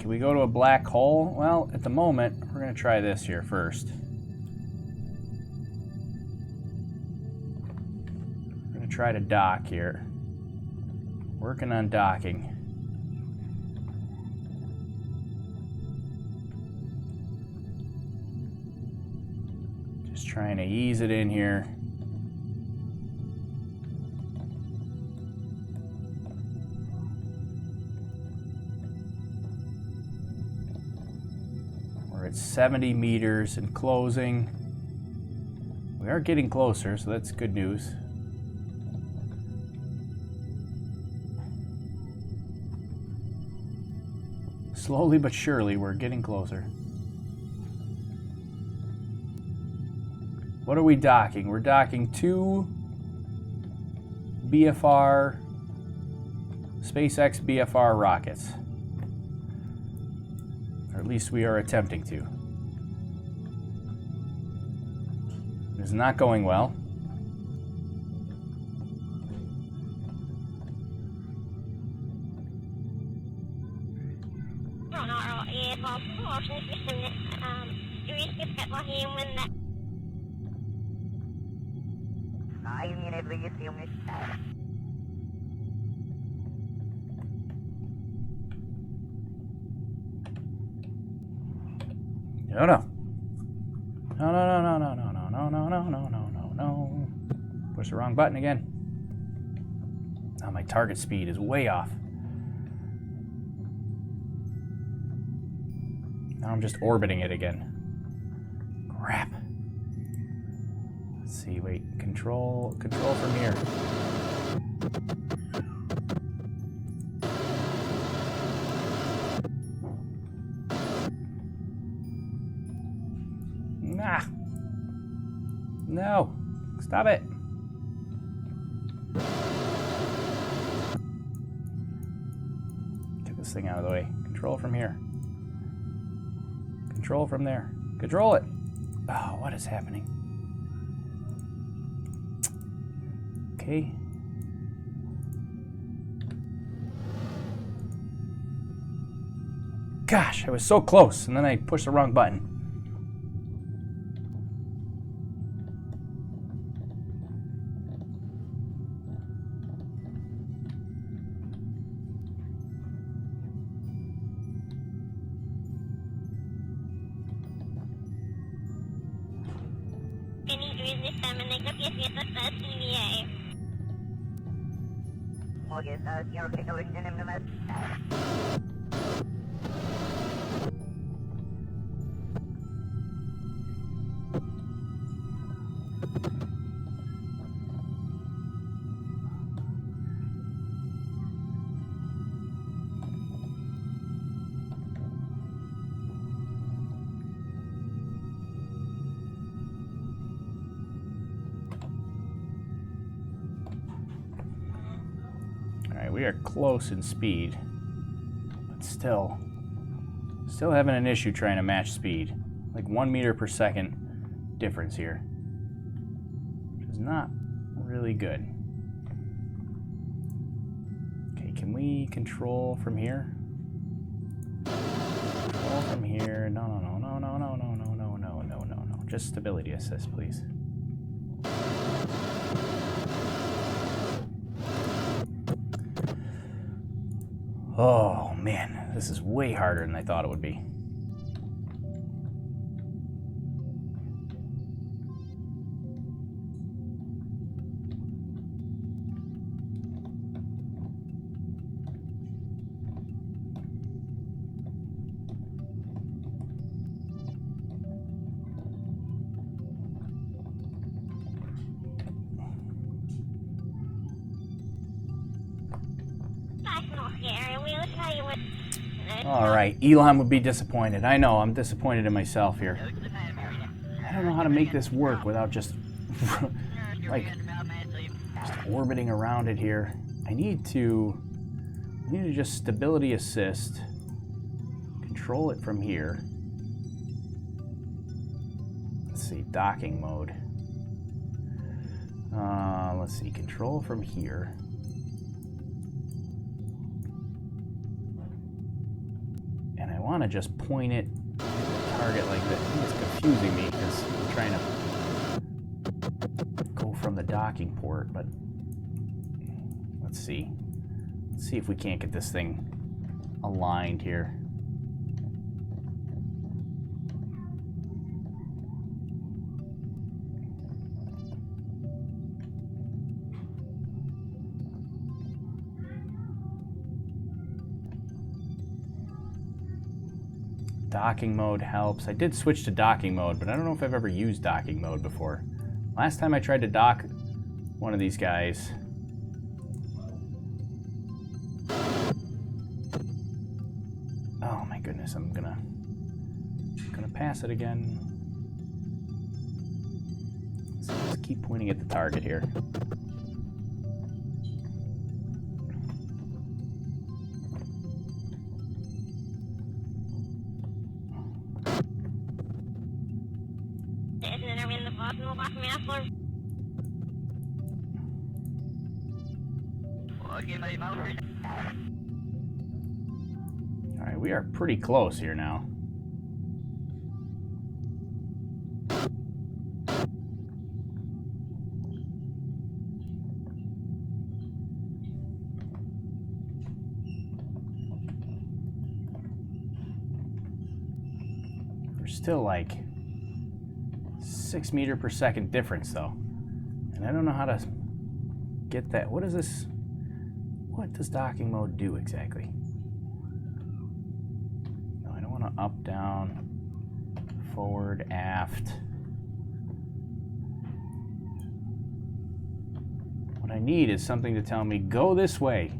Can we go to a black hole? Well, at the moment, we're going to try this here first. We're going to try to dock here. Working on docking. Just trying to ease it in here. We're at 70 meters and closing. We are getting closer, so that's good news. Slowly but surely, we're getting closer. What are we docking? We're docking 2 BFR, Spacex BFR rockets. Or at least we are attempting to. It is not going well. No, no. No, no, no, no, no, no, no, no, no, no, no, no, no. Push the wrong button again. Now my target speed is way off. Now I'm just orbiting it again. Crap. Let's see, wait, control from here. Nah. No. Stop it. Get this thing out of the way. Control from here. Control from there. Control it. Oh, what is happening? Okay. Gosh, I was so close, and then I pushed the wrong button. We are close in speed, but still having an issue trying to match speed. Like 1 meter per second difference here, which is not really good. Okay, can we control from here? Control from here. No, no, no, no, no, no, no, no, no, no, no, no, no. Just stability assist, please. Oh man, this is way harder than I thought it would be. All right, Elon would be disappointed. I know, I'm disappointed in myself here. I don't know how to make this work without just, like, just orbiting around it here. I need to just stability assist, control it from here. Let's see, docking mode. Let's see, control from here. want to just point it at the target like that. I think it's confusing me because I'm trying to go from the docking port, but let's see. Let's see if we can't get this thing aligned here. Docking mode helps. I did switch to docking mode, but I don't know if I've ever used docking mode before. Last time I tried to dock one of these guys, oh my goodness, I'm gonna pass it again. So let's keep pointing at the target here. Alright, we are pretty close here now. We're still like 6 meter per second difference though. And I don't know how to get that. What is this? What does docking mode do exactly? No, I don't want to up, down, forward, aft. What I need is something to tell me, go this way.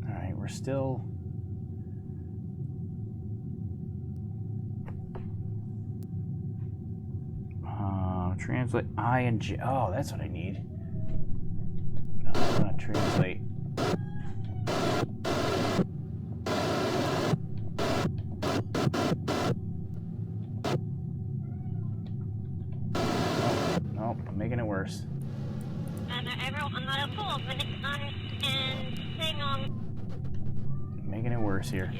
Alright, we're still... translate I and J. Oh, that's what I need. No, I want to translate. No, I'm making it worse. Making it worse here.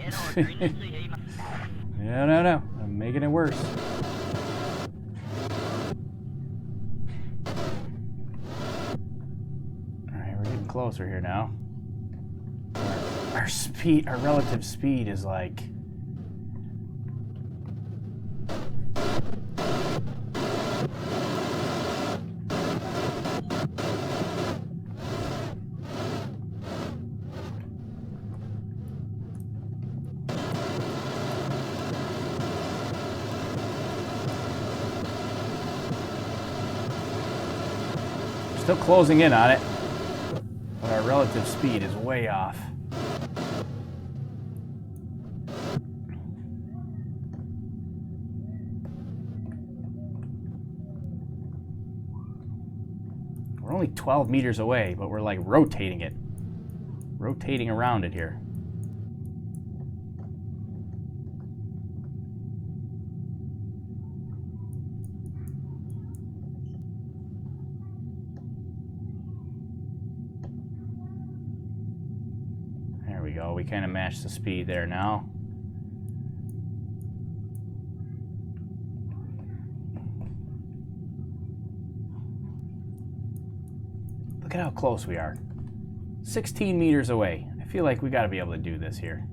No. I'm making it worse. Closer here now. Our speed, our relative speed is like... Still closing in on it. Our relative speed is way off. We're only 12 meters away, but we're like rotating it. Rotating around it here. We kind of match the speed there now. Look at how close we are. 16 meters away. I feel like we got to be able to do this here.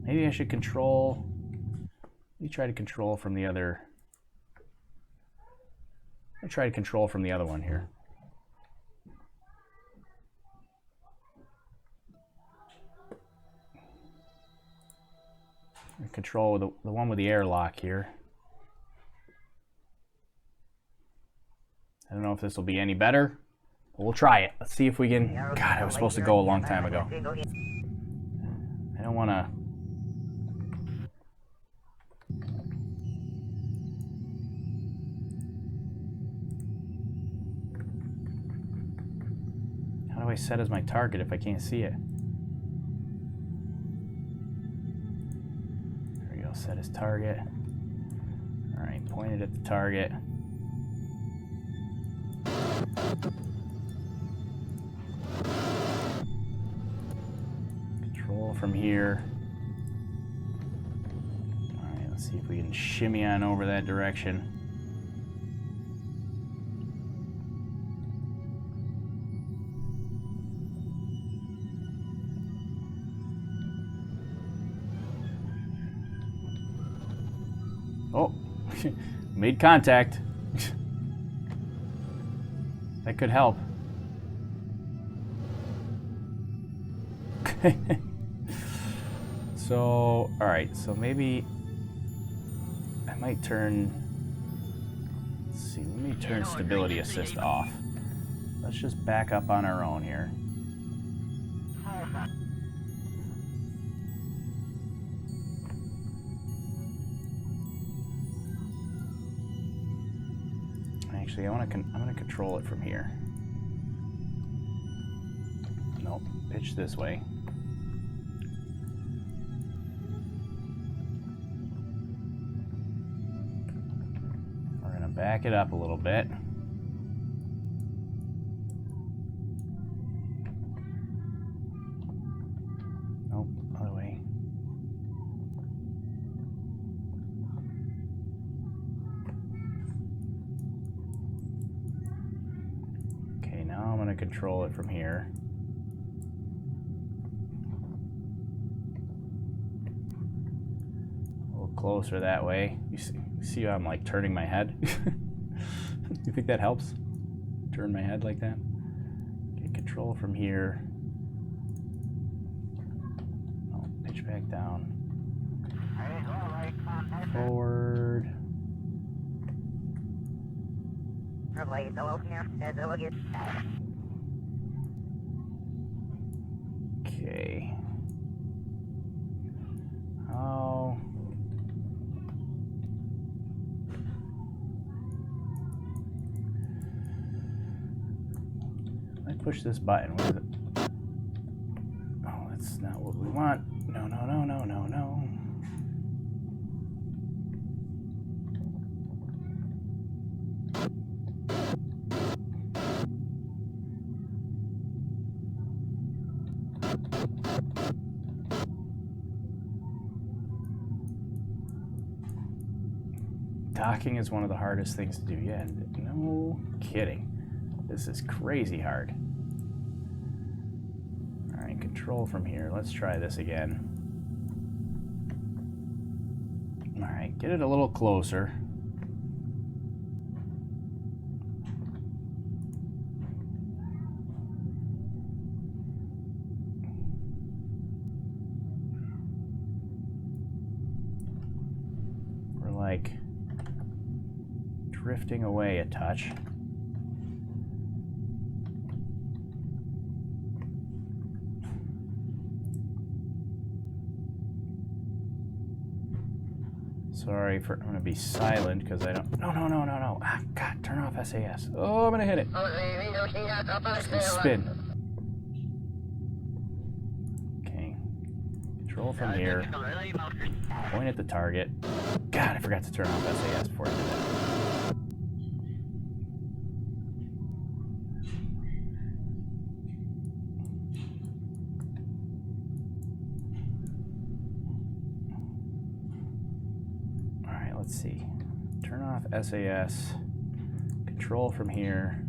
Maybe I should control. Let me try to control from the other. Let me try to control from the other one here. Control the one with the airlock here. I don't know if this will be any better, but we'll try it. Let's see if we can... God, I was supposed to go a long time ago. I don't want to... How do I set as my target if I can't see it? Set his target. All right, pointed at the target. Control from here. All right, let's see if we can shimmy on over that direction. Oh, made contact. That could help. So, alright, so maybe I might turn, let's see, let me turn stability assist off. Let's just back up on our own here. Actually, I'm gonna control it from here. Nope, pitch this way. We're gonna back it up a little bit. Nope, other way. Okay, now I'm gonna control it from here. Closer that way. You see how I'm like turning my head? You think that helps? Turn my head like that? Get control from here. Oh, pitch back down. Forward. Okay. Oh. Push this button. What is it? Oh, that's not what we want. No, no, no, no, no, no. Docking is one of the hardest things to do. Yeah, no kidding. This is crazy hard. Control from here. Let's try this again. All right, get it a little closer. We're like drifting away a touch. Sorry for, I'm gonna be silent because I don't, no. Ah, God, turn off SAS. Oh, I'm gonna hit it. Just gonna spin. Okay. Control from here. Point at the target. God, I forgot to turn off SAS before I did that. Let's see. Turn off SAS. Control from here.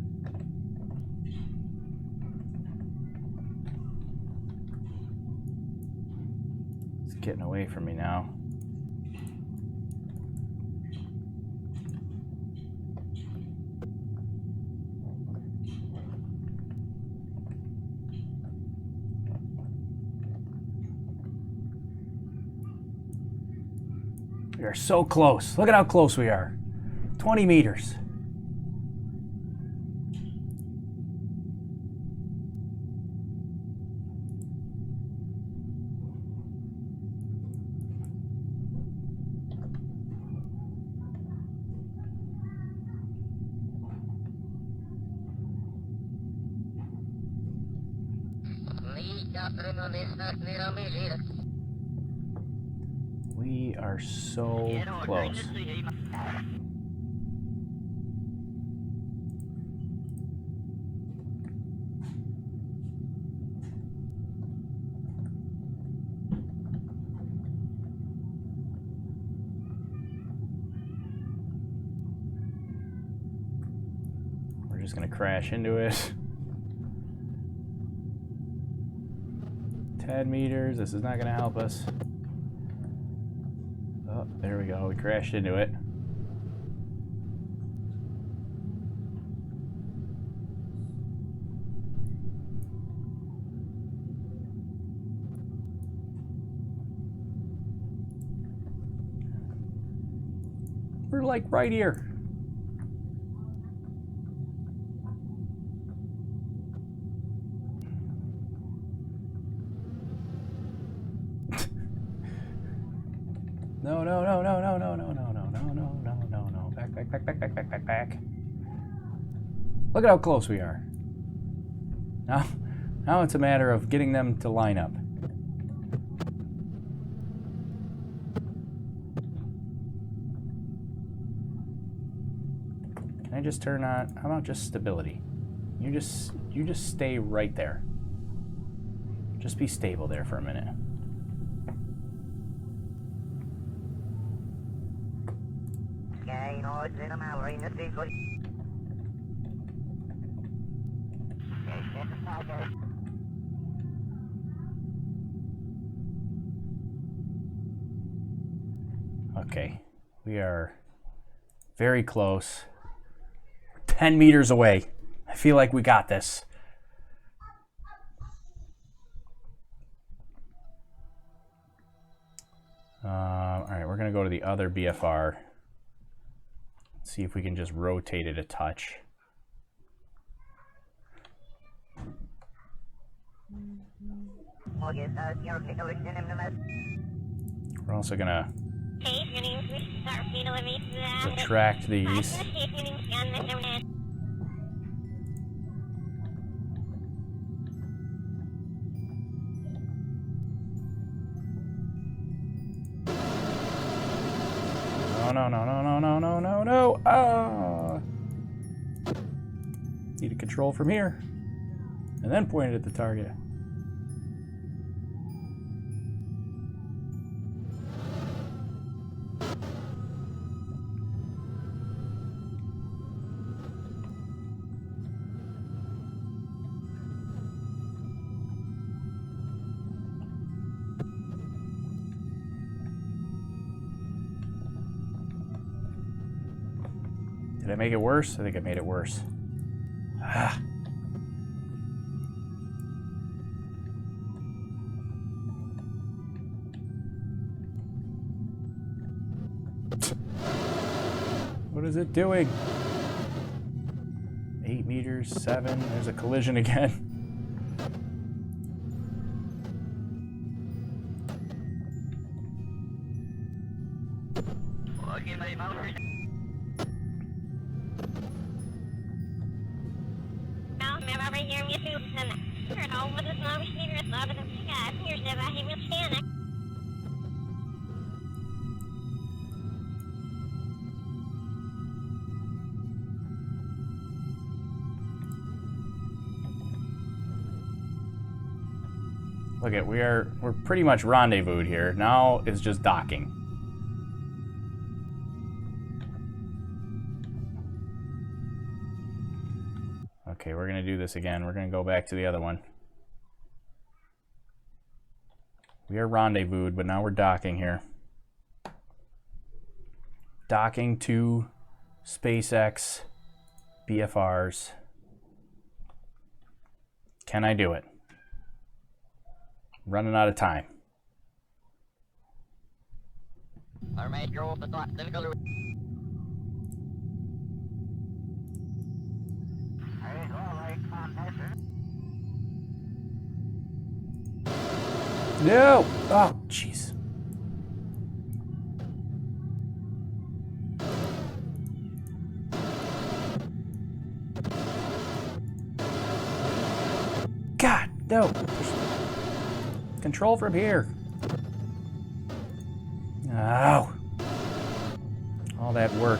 It's getting away from me now. We are so close. Look at how close we are. 20 meters. We are so close. just gonna crash into it. 10 meters. This is not gonna help us. Oh, there we go. We crashed into it. We're like right here. No, no, no, no, no, no, no, no, no, no, no, no, no, no. Back, back, back, back, back, back, back, back. Look at how close we are. Now it's a matter of getting them to line up. Can I just turn on, how about just stability? You just stay right there. Just be stable there for a minute. Okay, we are very close. 10 meters away. I feel like we got this. All right, we're gonna go to the other BFR. See if we can just rotate it a touch. We're also gonna retract these. No, no, no, no, no, no, no, no. Ah! Need a control from here. And then point it at the target. Did I make it worse? I think I made it worse. Ah. What is it doing? 8 meters, 7. There's a collision again. Look at, we're pretty much rendezvoused here. Now it's just docking. Okay, we're gonna do this again. We're gonna go back to the other one. We are rendezvoused, but now we're docking here. Docking to Spacex BFRs. Can I do it? Running out of time. No! Oh, jeez. God, no. Control from here. Oh. All that work.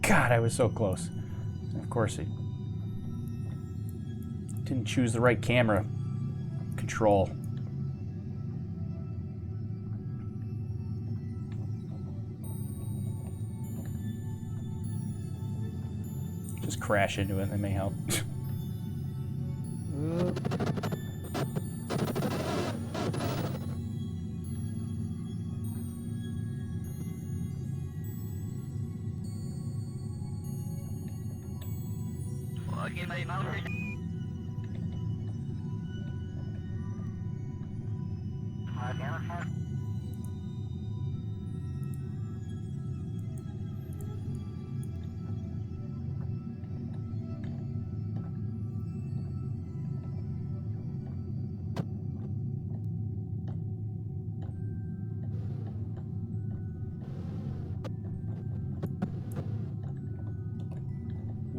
God, I was so close. Of course, it didn't choose the right camera control. Just crash into it, that may help.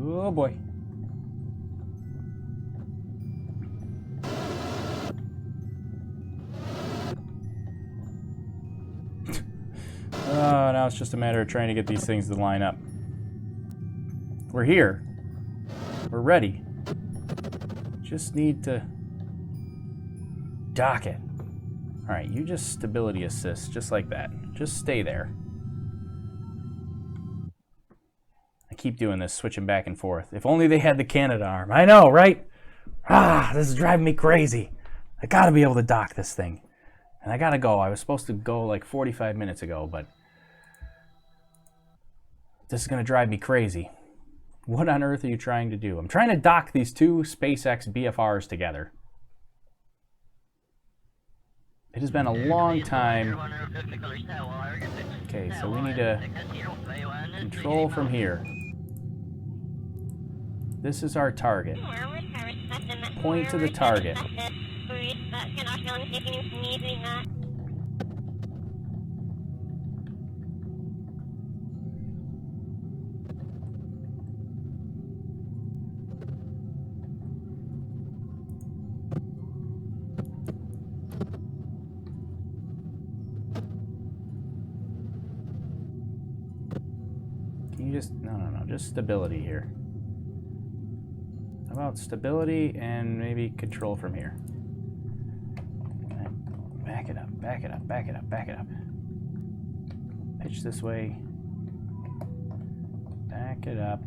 Oh boy. Oh, now it's just a matter of trying to get these things to line up. We're here. We're ready. Just need to dock it. Alright, you just stability assist, just like that. Just stay there. I keep doing this, switching back and forth. If only they had the Canada arm. I know, right? Ah, this is driving me crazy. I gotta be able to dock this thing. And I gotta go. I was supposed to go like 45 minutes ago, but this is gonna drive me crazy. What on earth are you trying to do? I'm trying to dock these two Spacex BFRs together. It has been a long time. Okay, so we need to control from here. This is our target. Point to the target. Can you just, no, just stability here. How about stability and maybe control from here? Back it up, back it up, back it up, back it up. Pitch this way. Back it up.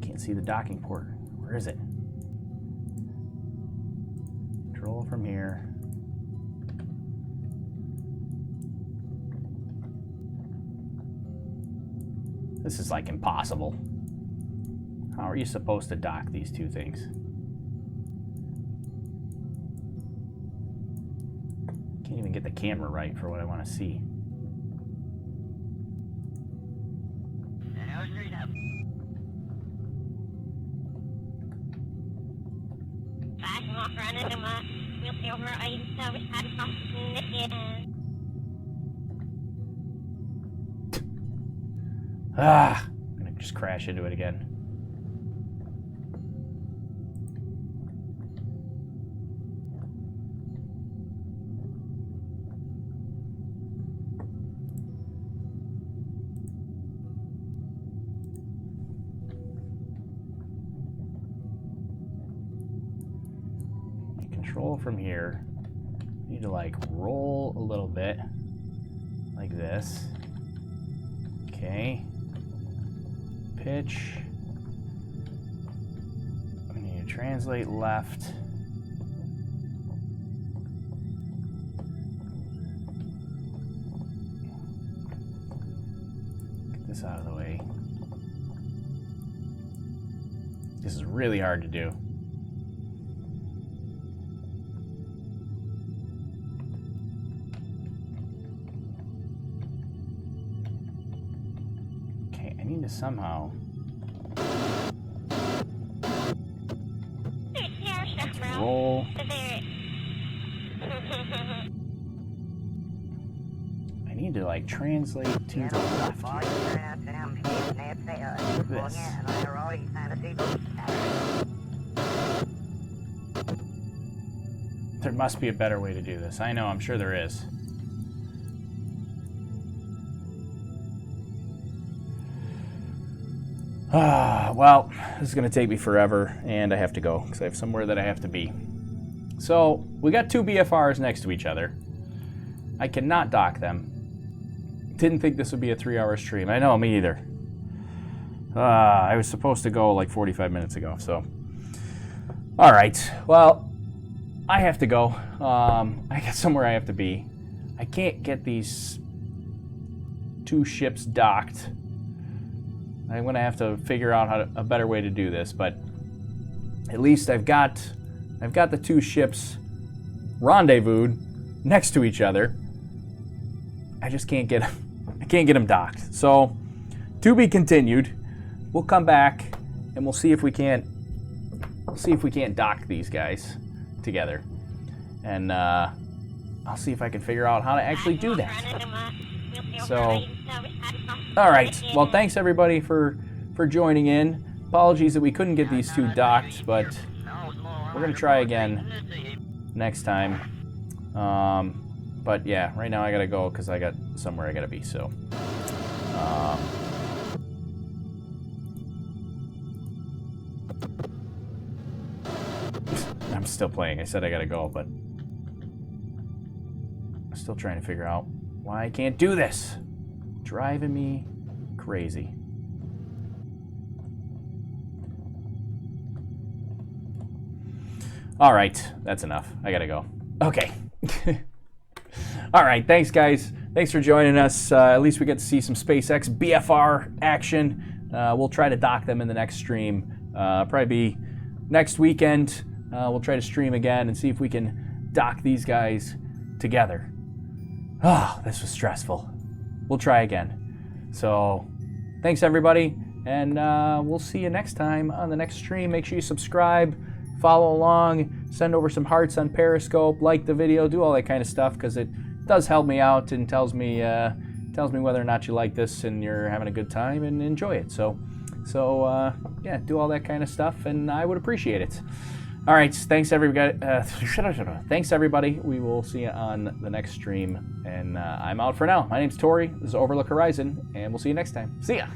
Can't see the docking port. Where is it? Control from here. This is like impossible. How are you supposed to dock these two things? Can't even get the camera right for what I want to see. Ah, I'm gonna just crash into it again. Control from here. Need to like roll a little bit like this. Okay. Pitch. We need to translate left. Get this out of the way. This is really hard to do. Okay, I need to somehow roll. I need to like translate to the left. This. There must be a better way to do this. I know, I'm sure there is. Well, this is going to take me forever, and I have to go because I have somewhere that I have to be. So, we got 2 BFRs next to each other. I cannot dock them. Didn't think this would be a 3-hour stream. I know, me either. I was supposed to go like 45 minutes ago, so. Alright, well, I have to go. I got somewhere I have to be. I can't get these 2 ships docked. I'm going to have to figure out a better way to do this, but at least I've got the 2 ships rendezvoused next to each other. I just can't get them docked. So, to be continued. We'll come back and we'll see if we can't dock these guys together, and I'll see if I can figure out how to actually do that. So, all right. Well, thanks everybody for joining in. Apologies that we couldn't get these 2 docked, but we're gonna try again next time. But yeah, right now I gotta go because I got somewhere I gotta be. So. I'm still playing. I said I gotta go, but I'm still trying to figure out why I can't do this. Driving me crazy. All right, that's enough. I gotta go. Okay. All right, thanks guys. Thanks for joining us. At least we get to see some SpaceX BFR action. We'll try to dock them in the next stream. Probably be next weekend. We'll try to stream again and see if we can dock these guys together. Oh, this was stressful. We'll try again. So, thanks everybody, and we'll see you next time on the next stream. Make sure you subscribe, follow along, send over some hearts on Periscope, like the video, do all that kind of stuff, because it does help me out and tells me whether or not you like this and you're having a good time and enjoy it. So yeah, do all that kind of stuff, and I would appreciate it. All right, thanks everybody. Thanks everybody. We will see you on the next stream, and I'm out for now. My name's Tori. This is Overlook Horizon, and we'll see you next time. See ya.